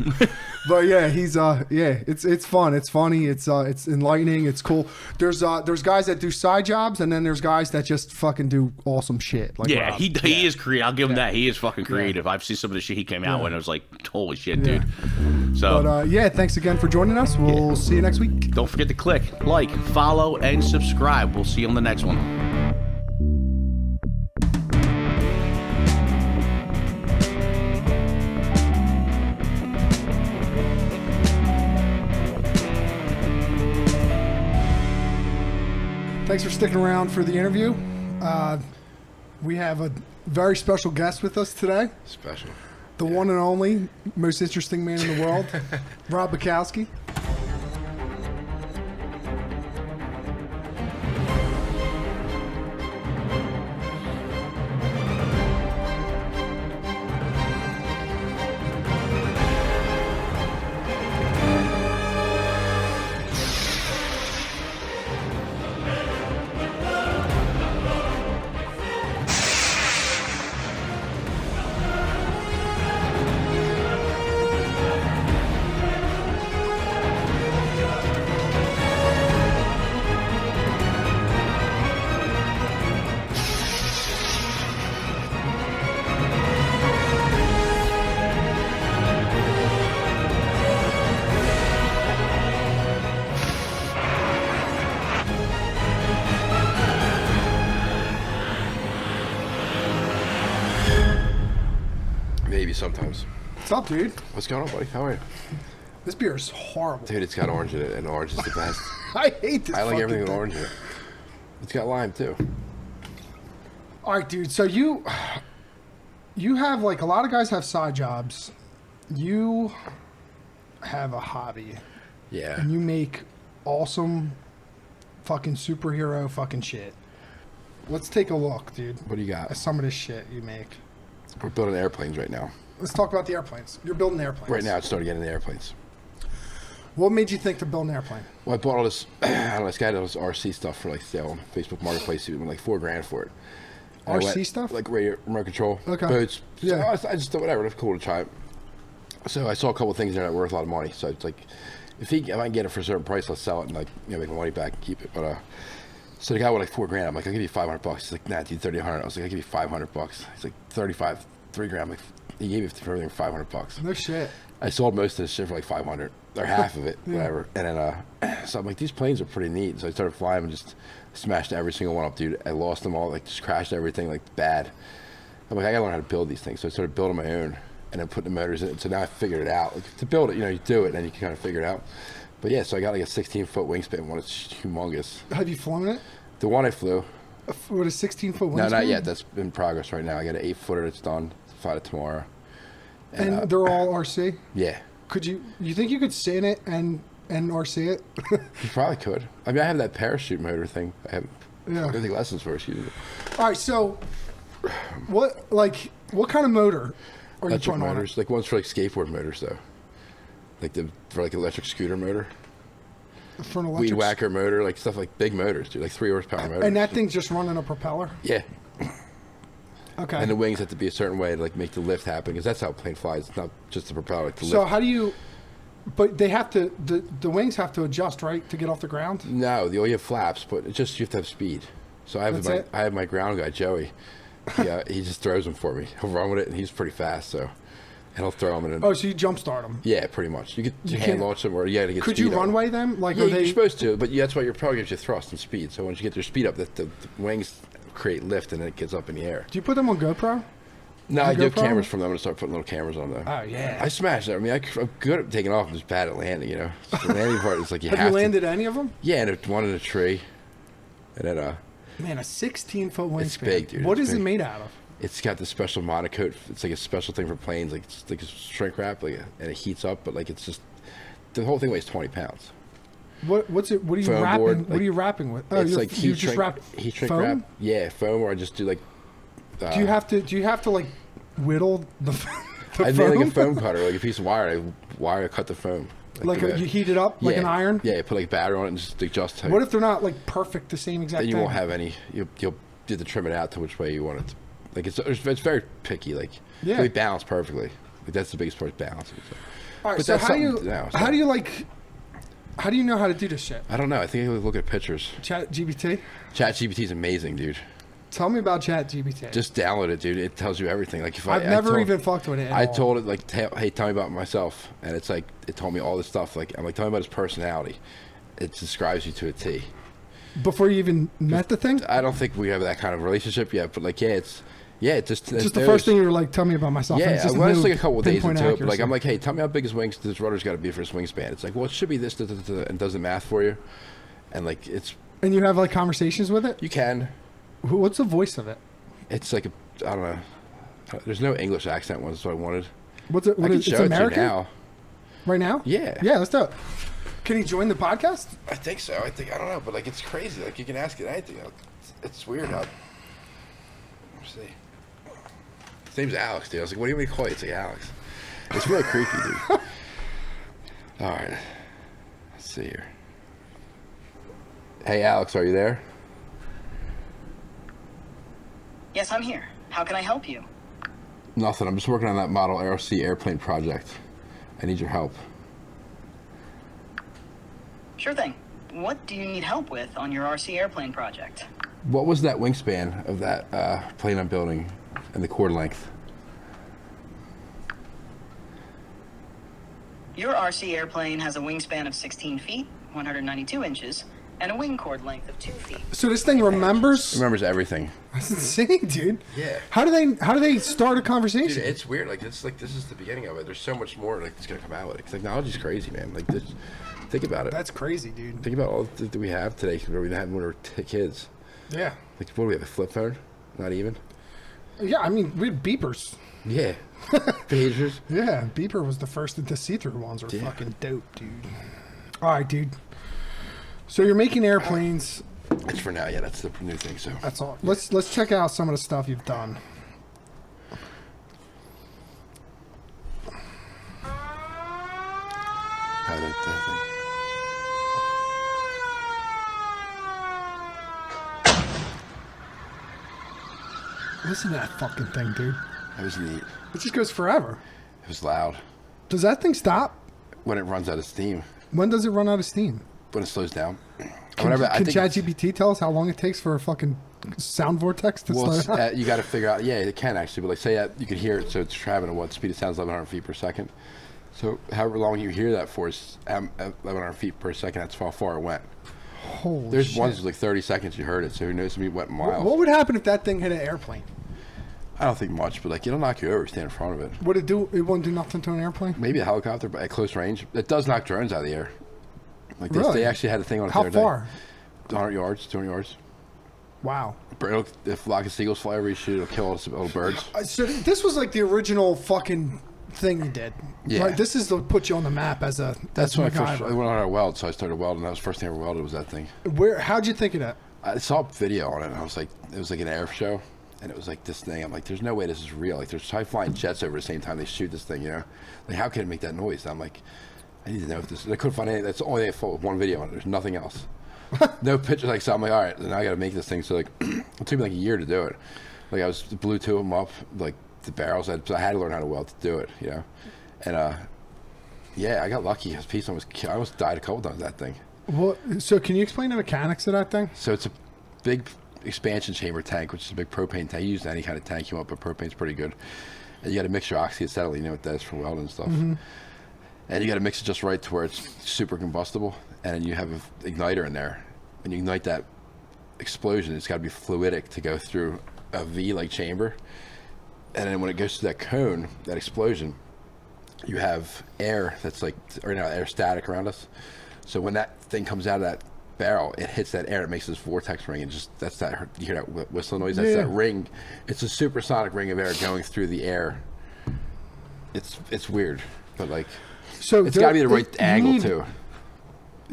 yeah, he's it's fun, it's funny, it's enlightening, it's cool. There's guys that do side jobs, and then there's guys that just fucking do awesome shit. Like yeah, Rob. he is creative. I'll give him that. He is fucking creative. I've seen some of the shit he came out with, and I was like, holy shit, dude. So, but thanks again for joining us. We'll see you next week. Don't forget to click like, follow, and subscribe. We'll see you on the next one. Thanks for sticking around for the interview. We have a very special guest with us today. Special. The one and only, most interesting man in the world, Rob Butkowski. Maybe sometimes. What's up, dude? What's going on, buddy? How are you? This beer is horrible. Dude, it's got orange in it, and orange is the best. I hate this. I like fucking everything with thing. orange in it. It's got lime, too. All right, dude. So you have, like, a lot of guys have side jobs. You have a hobby. Yeah. And you make awesome fucking superhero fucking shit. Let's take a look, dude. What do you got? At some of this shit you make. We're building airplanes right now. Let's talk about the airplanes. You're building airplanes. Right now, it's starting getting the airplanes. What made you think to build an airplane? Well, I bought all this, I don't know, this guy does RC stuff for, like, sale on Facebook Marketplace. He went like $4,000 for it. And I RC went, stuff? Like radio, remote control, Okay. boats. Yeah. So I just thought, whatever, it's cool to try it. So I saw a couple of things there that were worth a lot of money. So it's like, if I can get it for a certain price, let's sell it and, like, make my money back and keep it. But so the guy wanted like $4,000. I'm like, I'll give you $500. He's like, nah, dude, $3,000. I was like, I'll give you $500. He's like, 35, $3,000. I'm like, he gave me for everything for $500. No shit. I sold most of this shit for like $500 or half of it, whatever. And then, so I'm like, these planes are pretty neat. So I started flying and just smashed every single one up, dude. I lost them all, like just crashed everything, like bad. I'm like, I gotta learn how to build these things. So I started building my own and then putting the motors in. So now I figured it out. Like, to build it, you do it and then you can kind of figure it out. But yeah, so I got like a 16-foot wingspan one. It's humongous. Have you flown it? The one I flew. With a 16-foot wingspan? No, not yet. That's in progress right now. I got an 8-footer that's done. Fly it tomorrow. And they're all RC? Yeah. You think you could sit in it and RC it? You probably could. I mean, I have that parachute motor thing. I Yeah. take lessons for, excuse me. All right, so what kind of motor are you Electric putting on it? motors. Like one's for like skateboard motors though. For like electric scooter motor. For an weed electric. whacker motor, like stuff like big motors, dude, like 3 horsepower motors. And that thing's just running a propeller? Yeah. Okay. And the wings have to be a certain way to like make the lift happen, because that's how a plane flies. It's not just the propeller. Like the So lift. how do you? But they have to. The wings have to adjust, right, to get off the ground. No, you have flaps, but it's just you have to have speed. So I have my ground guy Joey. He just throws them for me. He'll run with it, and he's pretty fast. So, and he'll throw them in. Oh, so you jump start them? Yeah, pretty much. You can't hand launch them, or to get. Could speed you runway them? Like, Yeah, are they? you're supposed to, but that's why your propeller gives you thrust and speed. So once you get your speed up, the wings create lift, and then it gets up in the air. Do you put them on GoPro? No, I do have GoPro? cameras from them. I'm gonna start putting little cameras on them. Oh yeah. I smashed it. I mean, I'm good at taking off. I'm just bad at landing. You know, so the landing part is like you Have have you to. landed any of them? Yeah, and one in a tree, and then Man, a 16-foot wingspan. It's big, dude. What It's is it big. made out of? it's got the special monocoat. It's like a special thing for planes. Like it's like a shrink wrap, and it heats up. But like it's just the whole thing weighs 20 pounds. What's it? What are you Foam wrapping? board, What like, are you wrapping with? Oh, it's like you heat just shrink, wrap heat shrink foam? wrap. Yeah, foam, or I just do like. Do you have to like whittle the I foam? made like a foam cutter, like a piece of wire. I cut the foam. Like the way- you heat it up like yeah, an iron? Yeah, put like batter on it and just adjust. What if they're not like perfect, the same exact Then you thing? won't have any. You'll do the trim it out to which way you want it. To. Like it's very picky. Like Yeah. we balance perfectly. Like that's the biggest part, is balancing. So. All right, But so that's how do you something now, so- how do you like how do you know how to do this shit? I don't know. I think I look at pictures. Chat GBT? ChatGPT is amazing, dude. Tell me about Chat GBT. Just download it, dude. It tells you everything. Like if I've I never told- even fucked with it. At I all. told it like, hey, tell me about myself, and it's like it told me all this stuff. Like I'm like, tell me about his personality. It describes you to a T. Before you even met the thing. I don't think we have that kind of relationship yet, but like, it just Just the first thing you were like, tell me about myself. and Yeah, it's just well, it's no like a couple of days pinpoint into it, but like accuracy. I'm like, hey, tell me how big his wings, this rudder's got to be for his wingspan. It's like, well, it should be this, and does the math for you, and like And you have like conversations with it. you can. What's the voice of it? It's like I don't know. There's no English accent one, so I wanted. What's it? I What can is, show it's it to you American now. right now. Yeah. Yeah, let's do it. Can he join the podcast? I think so. I don't know, but like it's crazy. Like you can ask it anything. It's weird how. Let's see. His name's Alex, dude. I was like, what do you want me to call you? It's like Alex. It's really creepy, dude. All right. Let's see here. Hey, Alex, are you there? Yes, I'm here. How can I help you? Nothing. I'm just working on that model RC airplane project. I need your help. Sure thing. What do you need help with on your RC airplane project? What was that wingspan of that plane I'm building and the chord length? Your RC airplane has a wingspan of 16 feet, 192 inches, and a wing chord length of 2 feet. So this thing remembers. Remembers everything. That's insane, dude. Yeah. How do they start a Dude, conversation? it's weird. Like this is the beginning of it. There's so much more like that's gonna come out with it. 'Cause technology's crazy, man. Like this, think about it. That's crazy, dude. Think about all that we have today. Where we had when we were kids. Yeah. Like what do we have? A flip phone? Not even. Yeah, I mean, we had beepers. Yeah. Pagers. Yeah, beeper was the first of the see-through ones. Were Yeah. fucking dope, dude. All right, dude. So you're making airplanes. It's for now. Yeah, that's the new thing. So That's all. Let's check out some of the stuff you've done. how that thing. Listen to that fucking thing, dude. That was neat. It just goes forever. It was loud. Does that thing stop? When it runs out of steam. When does it run out of steam? When it slows down. Can I think ChatGPT tell us how long it takes for a fucking sound vortex to well, slow down? you got to figure out. Yeah, it can actually. But like, say you could hear it, so it's traveling at what speed? It sounds 1,100 feet per second. So however long you hear that for is 1,100 feet per second. That's how far it went. Holy There's shit. ones with like 30 seconds you heard it. So who knows if it went miles. What would happen if that thing hit an airplane? I don't think much, but like it'll knock you over. If you stand in front of it. Would it do? It won't do nothing to an airplane. Maybe a helicopter, but at close range, it does knock drones out of the air. Like Really? they actually had a thing on it. How the other day. far? 100 yards, 200 yards. Wow. If a flock of seagulls fly over you, shoot, it'll kill all the little birds. So this was like the original fucking thing you did. Yeah. Right? This is to put you on the map as a. That's as when I MacGyver. went on a weld, so I started welding. That was the first thing I ever welded was that thing. How'd you think of that? I saw a video on it, and I was like, it was like an air show, and it was like this thing. I'm like, there's no way this is real. Like, there's high flying jets over the same time they shoot this thing, you know? Like, how can it make that noise? And I'm like, I need to know if this. I couldn't find anything. That's the only thing. One video on it. There's nothing else. No pictures. Like, so I'm like, all right, then I got to make this thing. So like, it took me like a year to do it. Like I blew 2 of them up, like the barrels. I had to learn how to weld to do it, you know. And yeah, I got lucky. His piece I almost died a couple times that thing. Well, so can you explain the mechanics of that thing? So it's a big expansion chamber tank, which is a big propane tank. You use any kind of tank you want, but propane's pretty good. And you got to mix your oxyacetylene. You know what that is for welding and stuff. Mm-hmm. And you got to mix it just right to where it's super combustible. And you have an igniter in there. When you ignite that explosion, it's got to be fluidic to go through a V-like chamber. And then when it goes through that cone, that explosion, you have air that's like, right now, air static around us. So when that thing comes out of that barrel, it hits that air, it makes this vortex ring, and just that's that, you hear that whistling noise, that's that ring. It's a supersonic ring of air going through the air. It's weird, but like, so it's got to be the right angle too.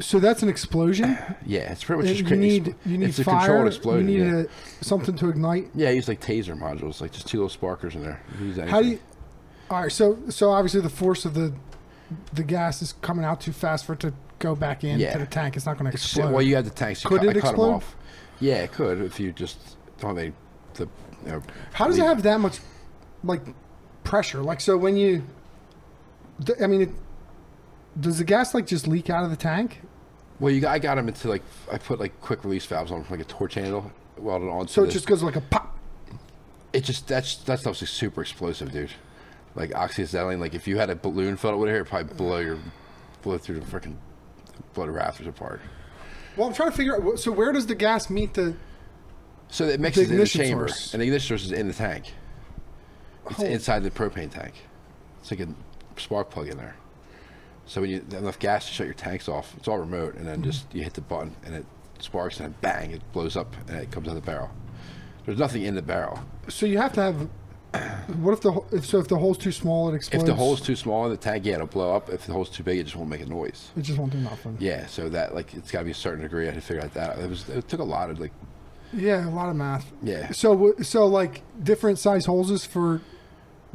So that's an explosion. Yeah, it's pretty much just you need it's fire, a controlled explosion. You need something to ignite. Yeah, I use like taser modules, like just 2 little sparkers in there. How do you? All right, so obviously the force of the gas is coming out too fast for it to go back into the tank. It's not going to explode. Well, you have the tanks. Could it explode? Them off. Yeah, it could if you just don't have How does it have that much like pressure? Like, so when you, I mean, does the gas like just leak out of the tank? Well, I got them into like, I put like quick release valves on like a torch handle welded on. So it just goes like a pop. It just that stuff's like super explosive, dude. Like oxyacetylene, like if you had a balloon filled with it here, it'd probably blow through the freaking blow the rafters apart. Well, I'm trying to figure out. So where does the gas meet the? So it mixes in the chamber, source. and the ignition source is in the tank. It's inside the propane tank. It's like a spark plug in there. So when you have enough gas to shut your tanks off, it's all remote, and then just you hit the button, and it sparks, and then bang, it blows up, and it comes out of the barrel. There's nothing in the barrel. So you have to have. What if the hole's too small, it explodes? If the hole's too small in the tank, yeah, it'll blow up. If the hole's too big, it just won't make a noise. It just won't do nothing. Yeah, so that like it's got to be a certain degree. I had to figure out that it took a lot of like. Yeah, a lot of math. Yeah. So like different size hoses for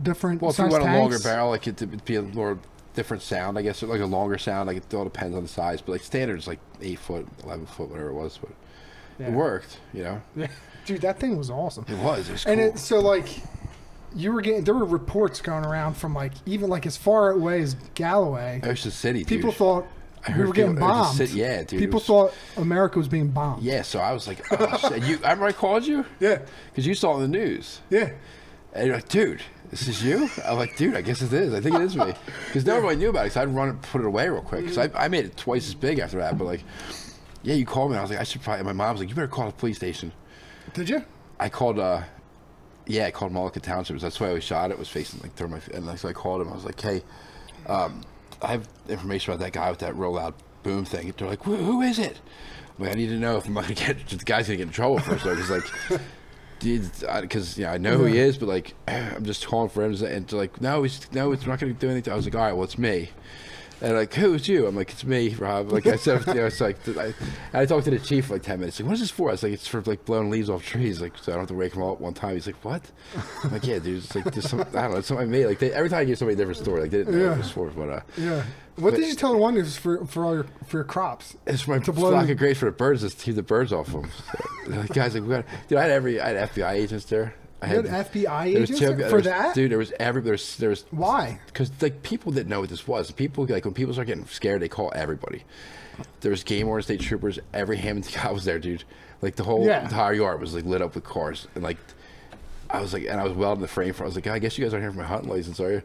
different. Well, if size you want tanks? a longer barrel, like it'd be a more different sound, I guess, or like a longer sound. Like it all depends on the size, but like standard is like 8 foot, 11 foot, whatever it was. But it worked, you know. Yeah, dude, that thing was awesome. It was cool. And so like. There were reports going around from like even like as far away as Galloway, Ocean City. Dude. People thought we were getting bombed. Yeah, dude. People thought America was being bombed. Yeah, so I was like, oh, shit. I remember I called you. Yeah, because you saw it in the news. Yeah, and you're like, dude, this is you? I'm like, dude, I guess it is. I think it is me. Because nobody knew about it. Because I'd run it, put it away real quick. Because I made it twice as big after that. But like, yeah, you called me. And I was like, I should probably. My mom was like, you better call the police station. Did you? I called. Yeah, I called Mullica Township. That's why I shot it. Was facing like through my. And so I called him. I was like, hey, I have information about that guy with that real loud boom thing. They're like, who is it? I'm like, I need to know if I'm gonna get the guy's gonna get in trouble first. Because like, dude, because I know who he is, but like, I'm just calling for him, and they're like, no, it's not gonna do anything. I was like, all right, well, it's me. And like, who's you? I'm like, it's me, Rob. Like I said, it's like I talked to the chief for like 10 minutes. Like, what is this for? I was like, it's for like blowing leaves off trees. Like, so I don't have to wake him all up one time. He's like, what? I'm like, yeah, dude. It's like there's some, I don't know. It's something I made. Like every time I give somebody a different story. Like they didn't know what it was for, but yeah. What did you tell the one it was for all your crops? It's for my flock of grapes for the birds. To keep the birds off them. So, the guy's like, we got. Dude, I had FBI agents there. I had FBI agents for that? Dude, there was why? Because like people didn't know what this was. People like when people start getting scared, they call everybody. There was game warden, state troopers. Every Hammond guy was there, dude. Like the whole entire yard was like lit up with cars, and like I was welding the frame for. I was like, I guess you guys aren't here for my hunting license, are you?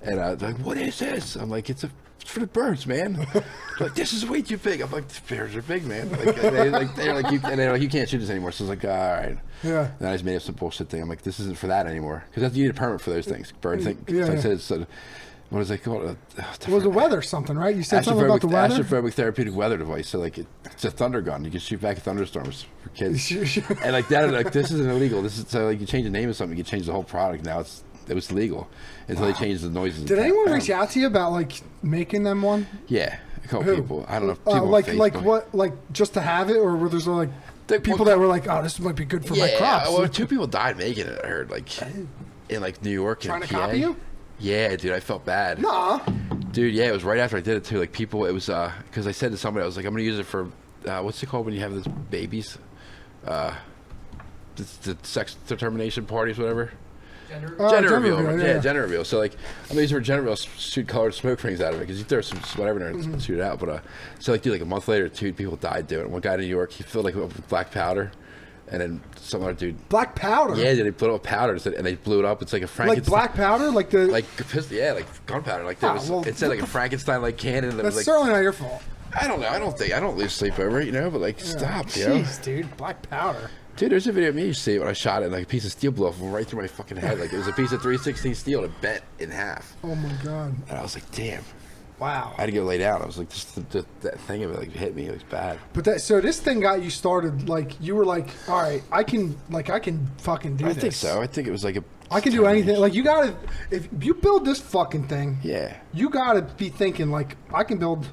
And they're like, what is this? I'm like, it's for the birds, man. Like, this is way too big. I'm like, the birds are big, man. Like, they're like, you can't shoot this anymore. So I was like, all right. Yeah. And I just made up some bullshit thing. I'm like, this isn't for that anymore. Because you need a permit for those things. Bird thing. Yeah. I said, so, what was it called? It was the weather something, right? You said something about the weather? Astrophobic therapeutic weather device. So like, it's a thunder gun. You can shoot back at thunderstorms for kids. And like that, like this isn't illegal. This is so like you change the name of something, you can change the whole product. Now it was legal until they changed the noises. Did anyone reach out to you about like making them one? Yeah, a couple people. I don't know. People like what? Like just to have it, or were there like people that were like, oh, this might be good for my crops? Well, 2 people died making it. I heard like in like New York trying and to PA. copy you. Yeah, dude, I felt bad. Nah. Dude, yeah, it was right after I did it too. Like people, it was because I said to somebody, I was like, I'm gonna use it for what's it called when you have those babies, the sex determination parties, whatever. Gender reveal, yeah, gender reveal. So like, I'm gonna use it for gender reveal, shoot colored smoke rings out of it because you throw some whatever in there and shoot it out. But so like, dude, like a month later, 2 people died doing it. One guy in New York, he filled like it up with black powder, and then some other dude. Black powder. Yeah, dude, they put it with powder and they blew it up. It's like a Frankenstein. Like black powder, like the. Like gunpowder. Like there was, it said like a Frankenstein like cannon. And That's was, like, certainly not your fault. I don't know. I don't lose sleep over it, you know. But like, stop, Jeez, dude, black powder. Dude, there's a video of me. You see it when I shot it, and like a piece of steel blew off right through my fucking head. Like it was a piece of 316 steel that bent in half. Oh my god. And I was like, damn. Wow. I had to go lay down. I was like, just that thing of it like hit me. It was bad. But so this thing got you started. Like you were like, all right, I can fucking do this. I think so. I think it was like I can do anything. Like you gotta, if you build this fucking thing, yeah, you gotta be thinking like I can build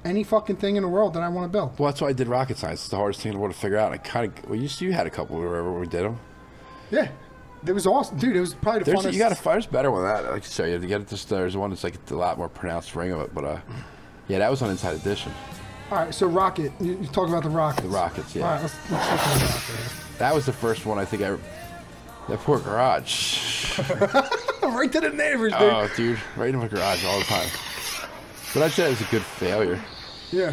any fucking thing in the world that I want to build. Well, that's why I did rocket science. It's the hardest thing in the world to figure out. I kind of, well, you had a couple wherever we did them. Yeah, it was awesome, dude. It was probably the funnest. You got to find. There's better one than that. I can show you. To get it, there's one that's like a lot more pronounced ring of it. But yeah, that was on Inside Edition. All right, so Rocket. You talk about the Rockets. The Rockets, yeah. All right, let's look at the Rocket. That was the first one I think I. That poor garage. Right to the neighbors, dude. Oh, dude, right in my garage all the time. But I'd say it was a good failure. Yeah.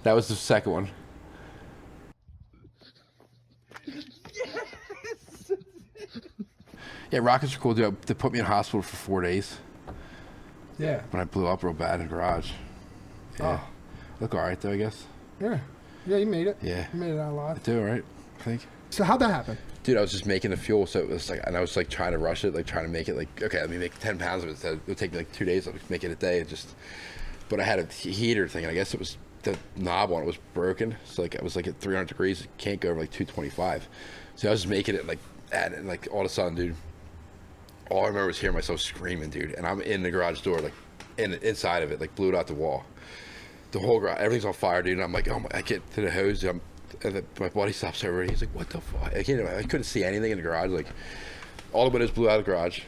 That was the second one. Yes. Yeah, rockets are cool, dude. They put me in hospital for 4 days. Yeah. When I blew up real bad in the garage. Yeah. Oh. Look all right, though, I guess. Yeah. Yeah, you made it. Yeah. You made it out I alive. do, right? I think. So how'd that happen? Dude, I was just making the fuel, so it was like, and I was like trying to rush it, like trying to make it like, okay, let me make 10 pounds of it. So it would take me like 2 days, I'll make it a day. But I had a heater thing, and I guess it was, the knob on it was broken. So like, I was like at 300 degrees, it can't go over like 225. So I was just making it like, and like all of a sudden, dude, all I remember was hearing myself screaming, dude. And I'm in the garage door, like inside of it, like blew it out the wall. The whole garage, everything's on fire, dude. And I'm like, oh my, I get to the hose, and my buddy stops over, and he's like, what the fuck? I couldn't see anything in the garage. Like, all the windows blew out of the garage.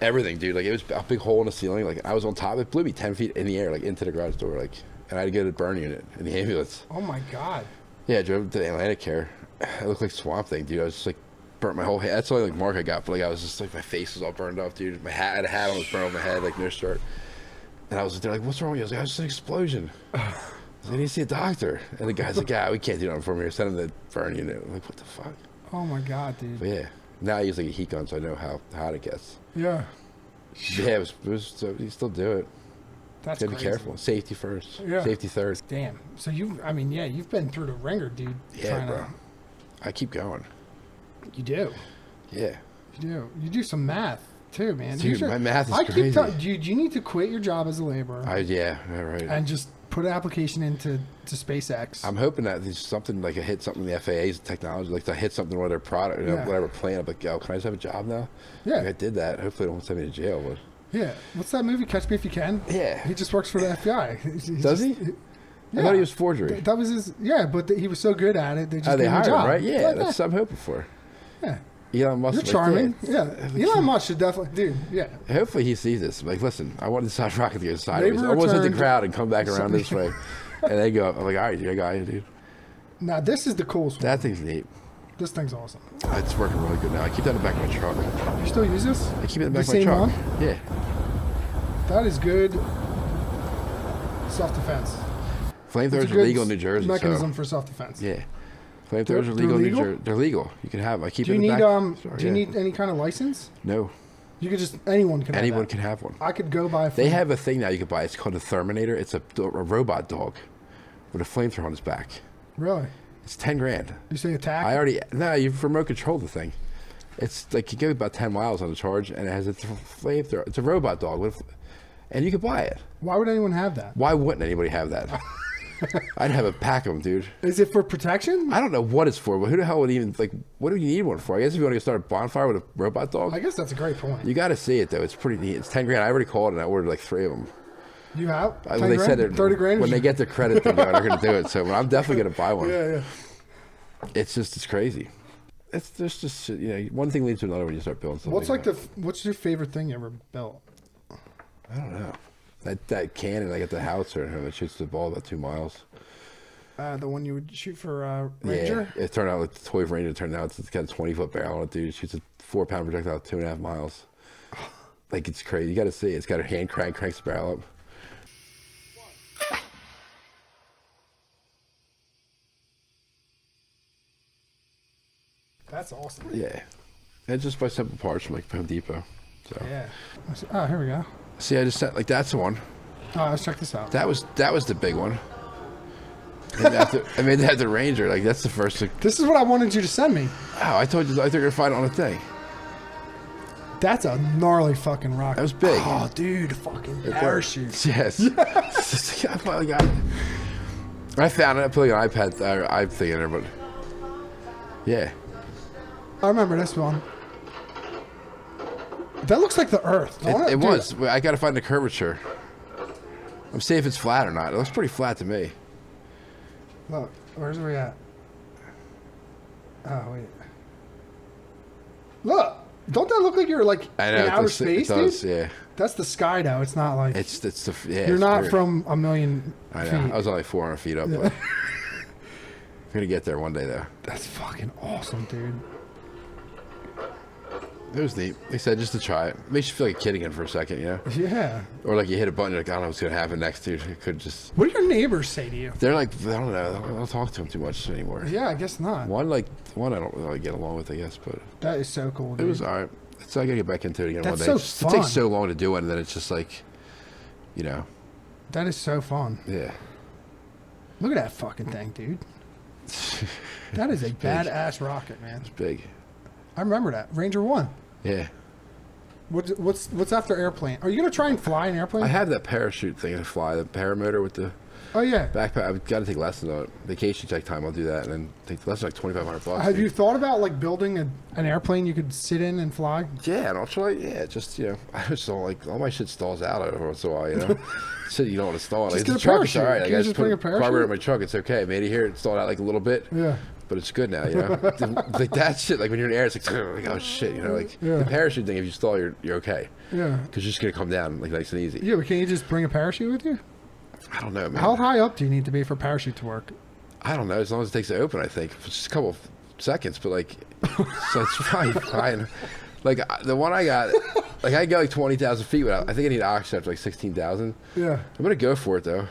Everything, dude. Like, it was a big hole in the ceiling. Like, I was on top. It blew me 10 feet in the air, like, into the garage door. Like, and I had to go to the burn unit in the ambulance. Oh, my God. Yeah, I drove to the Atlantic Care. It looked like Swamp Thing, dude. I was just, like, burnt my whole head. That's the only, like, mark I got. But, like, I was just, like, my face was all burned off, dude. My hat, I had a hat on, was burned on my head, like, no shirt. And I was there, like, what's wrong with you? I was like, I was just an explosion. I need to see a doctor. And the guy's like, yeah, we can't do nothing for me. Send him to the burn unit. I'm like, what the fuck? Oh, my God, dude. But, yeah. Now I use, like, a heat gun, so I know how hot it gets. Yeah. Yeah, it was so you still do it. That's Gotta be crazy. careful. Safety first. Yeah. Safety third. Damn. So you've been through the ringer, dude. Yeah, bro. I keep going. You do. Yeah. You do. You do some math too, man. Dude, my math is crazy. You need to quit your job as a laborer. Yeah, right. And just put an application into SpaceX. I'm hoping that there's something like I hit something in the FAA's technology, like I hit something with their product, whatever plan. I'm like, yo, can I just have a job now? Yeah. Like I did that. Hopefully, they won't send me to jail. But yeah. What's that movie? Catch Me If You Can. Yeah. He just works for the FBI. Does he? Yeah. I thought he was forgery. That was his. Yeah, but he was so good at it. They just they gave him a hired job. him, right? Yeah, Like that's what I'm hoping for. Yeah. Elon Musk. You're charming. Yeah. Elon Musk should definitely, dude. Yeah. Hopefully he sees this. Like, listen, I wanted the rocket to go sideways. Labor I almost hit the returned. crowd and come back around this way. And they go up. I'm like, all right, dude, I got you, dude. Now this is the coolest one. That thing's neat. This thing's awesome. It's working really good now. I keep that in the back of my truck. You still use this? I keep it in the back The of my same truck. one? Yeah. That is good self-defense. Flamethrowers are legal in New Jersey. Mechanism So. for self-defense. Yeah. Flamethrowers are They're legal in New legal? Jersey. They're legal. You can have them. I keep Do it you in the need back. Sorry, do you yeah. need any kind of license? No. You could just anyone can. Anyone have that. can have one. I could go buy. They have a thing now you can buy. It's called a Terminator. It's a robot dog with a flamethrower on his back. Really? It's 10 grand. You say attack? You remote control the thing. It's like you go about 10 miles on the charge, and it has a flamethrower. It's a robot dog and you can buy it. Why would anyone have that? Why wouldn't anybody have that? I'd have a pack of them, dude. Is it for protection? I don't know what it's for, but who the hell would even what do you need one for? I guess if you want to start a bonfire with a robot dog, I guess that's a great point. you got to see it though. It's pretty neat. It's 10 grand. I already called and I ordered like 3 of them. You have? They said 30 grand. When they get their credit, they're going to do it. So I'm definitely going to buy one. Yeah. It's crazy. it's there's just one thing leads to another when you start building something. What's your favorite thing you ever built? I don't know. That cannon I got the howitzer that shoots the ball about 2 miles. The one you would shoot for Ranger? Yeah, it turned out like the toy Ranger turned out it's got a 20-foot barrel on it, dude. It shoots a 4-pound projectile 2.5 miles. Like it's crazy. You got to see it. It's got a hand cranks the barrel up. That's awesome. Yeah. And just by simple parts from like Home Depot. So. Yeah. Oh, here we go. See, I just said like that's the one. Oh, let's check this out. That was the big one. I mean, they had the Ranger. Like that's the first. Like, this is what I wanted you to send me. Oh, I told you. I think you're gonna find it on a thing. That's a gnarly fucking rocket. That was big. Oh, dude, fucking parachute. Yes. I finally got it. I found it. I put it on iPad. I'm thinking there, but yeah. I remember this one. That looks like the Earth. It was. I got to find the curvature. I'm seeing if it's flat or not. It looks pretty flat to me. Look, where's we at? Oh, wait. Look, don't that look like you're like I know, in outer space, it does, dude? Yeah. That's the sky, though. It's not like it's the yeah. You're not weird. from a million I know. feet. I was only 400 feet up. But I'm gonna get there one day, though. That's fucking awesome, dude. It was neat. They said just to try it. Makes you feel like a kid again for a second, you know? Yeah. Or like you hit a button, you're like, I don't know what's gonna happen next, dude. It could just. What do your neighbors say to you? They're like, I don't know. I don't talk to them too much anymore. Yeah, I guess not. One I don't really get along with, I guess, but that is so cool, dude. It was alright. So I gotta get back into it again That's one day. so It fun. takes so long to do it, and then it's just like, you know. That is so fun. Yeah. Look at that fucking thing, dude. That is a badass rocket, man. It's big. I remember that. Ranger 1. Yeah. What's after airplane? Are you gonna try and fly an airplane? I have that parachute thing to fly, the paramotor with the backpack. I've got to take lessons on it. Vacation check time, I'll do that, and then take the lesson like $2,500. Have you thought about like building an airplane you could sit in and fly? Yeah, and I'll try. Yeah, just I just don't like all my shit stalls out every once in a while. You know, shit you don't want to stall. Like Just the truck is parachute. alright. Can I you just just bring a put parachute? carburetor in my truck. It's okay. Maybe here it stalled out like a little bit. Yeah. But it's good now, you know. Like that shit, like when you're in the air, it's like oh shit, you know, like the parachute thing. If you stall, you're okay. Yeah. Because you're just gonna come down like nice and easy. Yeah, but can you just bring a parachute with you? I don't know, man. How high up do you need to be for parachute to work? I don't know. As long as it takes to open, I think it's just a couple of seconds. But like, so it's probably fine. Like the one I got, like I go like 20,000 feet without. I think I need oxygen up to like 16,000. Yeah. I'm gonna go for it though.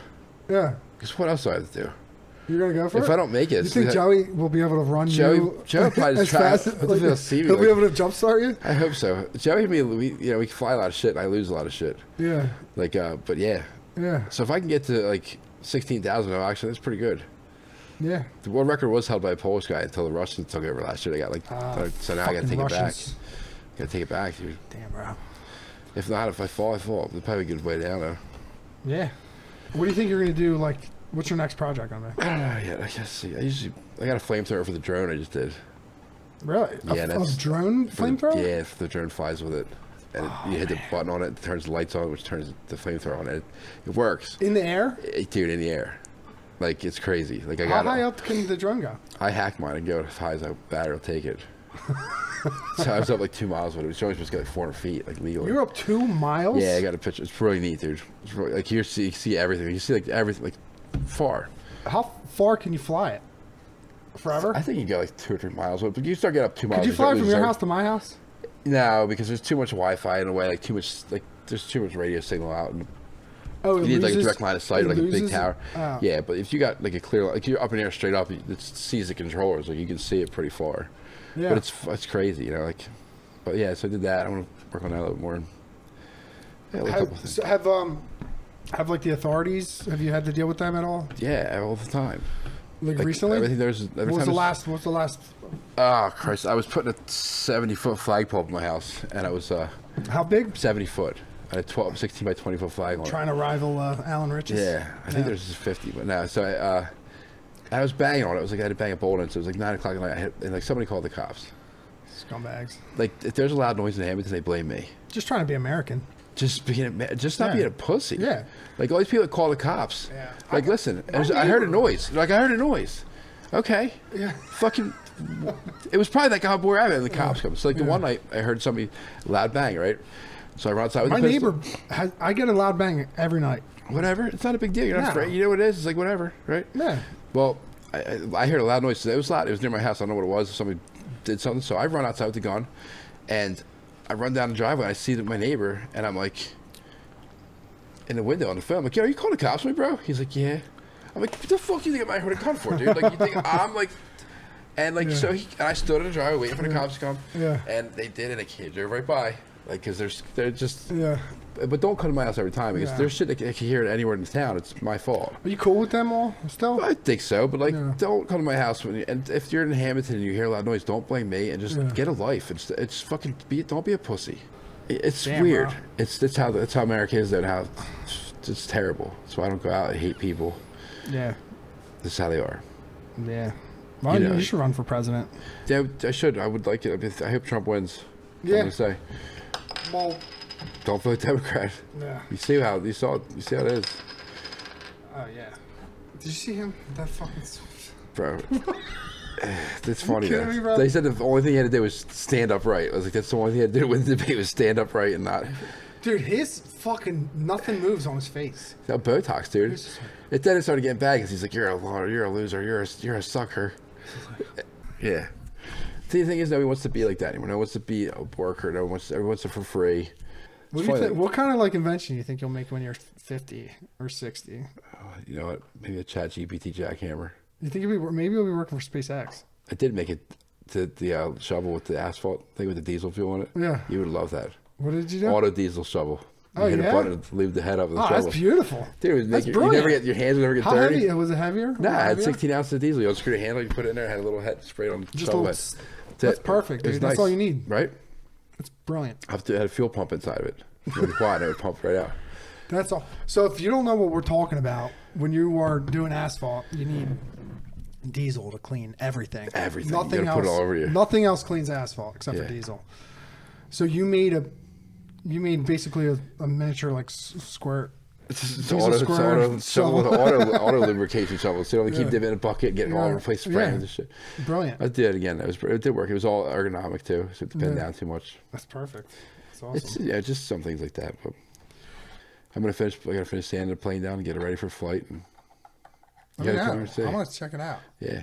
Yeah. Because what else do I have to do? You're gonna go for it? If I don't make it, you think Joey will be able to run Joey probably as just try. fast? Like, he'll be able to jumpstart you. I hope so. Joey and me, we can fly a lot of shit, and I lose a lot of shit. Yeah. Like, but yeah. Yeah. So if I can get to like 16,000 of oxygen, that's pretty good. Yeah. The world record was held by a Polish guy until the Russians took over last year. They got like, so now I gotta take it back. Gotta take it back, dude. Damn, bro. If not, if I fall, I fall. It's probably a good way down though. Yeah. What do you think you're gonna do? Like, what's your next project on there? I don't know yet. I guess see. I got a flamethrower for the drone. I just did. Really? Yeah, a drone flamethrower? Yeah, if the drone flies with it. And you hit the button on it, it turns the lights on, which turns the flamethrower on. It works. In the air? Dude, in the air. Like, it's crazy. Like How high up can the drone go? I hacked mine and go as high as a battery will take it. So I was up like 2 miles with it. It was only supposed to get like 400 feet, like legally. You're up 2 miles? Yeah, I got a picture. It's really neat, dude. It's really, like you see everything. You see like everything, like far. How far can you fly it? Forever? I think you go like 2 or 3 miles. But you start getting up 2 miles. Could you fly from your house to my house? No, because there's too much Wi-Fi in a way. Like too much, like there's too much radio signal out. And oh, you need like a direct line of sight, or like a big loses? tower. Oh. Yeah, but if you got like a clear, like you're up in the air straight up, it sees the controllers. Like you can see it pretty far. Yeah. But it's crazy, you know. Like, but yeah, so I did that. I want to work on that a little more. Yeah, a couple things. Have like the authorities? Have you had to deal with them at all? Yeah, all the time. Like recently? Everything What's the last? Oh Christ! I was putting a 70-foot flagpole up in my house, and I was How big? 70 foot. I had 16 by 20 foot flag on it. Trying to rival Alan Rich's. Yeah, I think there's 50, but no. So I was banging on it. It was like I had to bang a bolt in. So it was like 9 o'clock at night. And like somebody called the cops. Scumbags. Like if there's a loud noise in Hamilton, they blame me. Just trying to be American. Just not being a pussy. Yeah. Like all these people that call the cops. Yeah. Like listen, I heard a noise. Like I heard a noise. Okay. Yeah. Fucking it was probably like Cowboy Rabbit and the cops come. So like the one night I heard somebody loud bang, right? So I run outside with My the pistol. neighbor, I get a loud bang every night. Whatever. It's not a big deal. You're not No. afraid. You know what it is? It's like whatever, right? Yeah. Well, I heard a loud noise. It was loud. It was near my house. I don't know what it was. Somebody did something. So I run outside with the gun, and I run down the driveway. I see my neighbor, and I'm like, in the window on the phone. I'm like, yo, are you calling the cops on me, bro? He's like, yeah. I'm like, what the fuck do you think I might hurt a gun for, dude? Like, you think I'm like, and like, so and I stood in the driveway waiting for the cops to come. Yeah. And they did, and they drove right by. Like, because they're just. Yeah. But don't come to my house every time because there's shit that I can hear it anywhere in town. It's my fault. Are you cool with them all still? I think so, but like, don't come to my house and if you're in Hamilton and you hear a loud noise, don't blame me and just get a life. It's fucking don't be a pussy. It's weird. Bro. It's how America is though. And how it's terrible. That's why I don't go out and hate people. Yeah. This is how they are. Yeah. Well, you should run for president. Yeah, I should. I would like it. I hope Trump wins. Yeah. I'm gonna say. Well. Don't vote Democrat. Yeah. You see how it is. Oh yeah. Did you see him? That fucking. Bro. It's funny kidding me, bro? They said the only thing he had to do was stand upright. I was like, that's the only thing he had to do with the debate was stand upright and not. Dude, his fucking nothing moves on his face. That Botox, dude. It then it started getting bad because he's like, you're a loser, you're a sucker. Yeah. See, the thing is, nobody wants to be like that anymore. No one wants to be a worker. Everyone wants it for free. What do you think? What kind of like invention do you think you'll make when you're 50 or 60? You know what? Maybe a Chat GPT jackhammer. You think maybe you'll be working for SpaceX? I did make it to the shovel with the asphalt thing with the diesel fuel in it. Yeah. You would love that. What did you do? Auto diesel shovel. You Oh, hit yeah? a button and leave the head up of the shovel. That's beautiful. Dude, That's you brilliant. never get your hands would never get How dirty. heavy? Was it heavier? Nah, I had Heavier? 16 ounces of diesel. You unscrew the handle, you put it in there, had a little head sprayed on the Just shovel a head. little, that's perfect, dude. That's all you need. Right? It's brilliant. I had a fuel pump inside of it. When it's quiet, it would pump right out. That's all. So if you don't know what we're talking about, when you are doing asphalt, you need diesel to clean everything. Everything. Nothing You gotta else. put it all over you. Nothing else cleans asphalt except for diesel. So you made basically a miniature like squirt. It's Diesel auto square shovel with shovel. auto lubrication shovel. So you don't keep dipping in a bucket, getting all over the place, spraying and shit. Brilliant. I did it again. It did work. It was all ergonomic too, so it didn't bend down too much. That's perfect. That's awesome. It's just some things like that. But I gotta finish sanding the plane down and get it ready for flight. And I want to check it out. Yeah,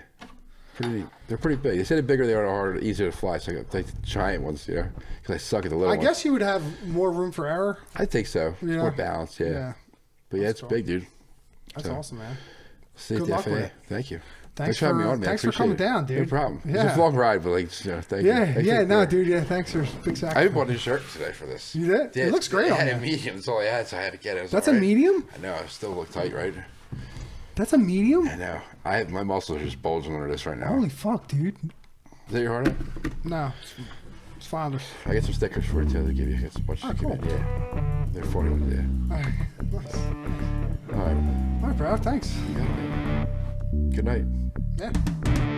pretty neat. They're pretty big. They said the bigger they are, the harder, easier to fly. So I got the giant ones, because I suck at the little ones. I guess you would have more room for error. I think so. It's more balanced, yeah. But yeah, it's big, dude. That's awesome, man. See, Good luck with it. Thank you. Thanks for having me on, man. Thanks for coming down, dude. No problem. Yeah. It's a long ride, but thank you. Thank you. Dude. Yeah, thanks for big sacrifice. I even bought a new shirt today for this. You did? Yeah, it looks great I on had you. a medium. That's all I had, so I had to get it. That's a medium? I know. I still look tight, right? That's a medium? I know. My muscles are just bulging under this right now. Holy fuck, dude. Is that your hard hat? No. It's Flounder. I get some stickers for it too. They give you. It's a bunch of cool. Yeah. They're 41. Yeah. All right. Nice. All right. All right, bro. Thanks. Good night. Yeah.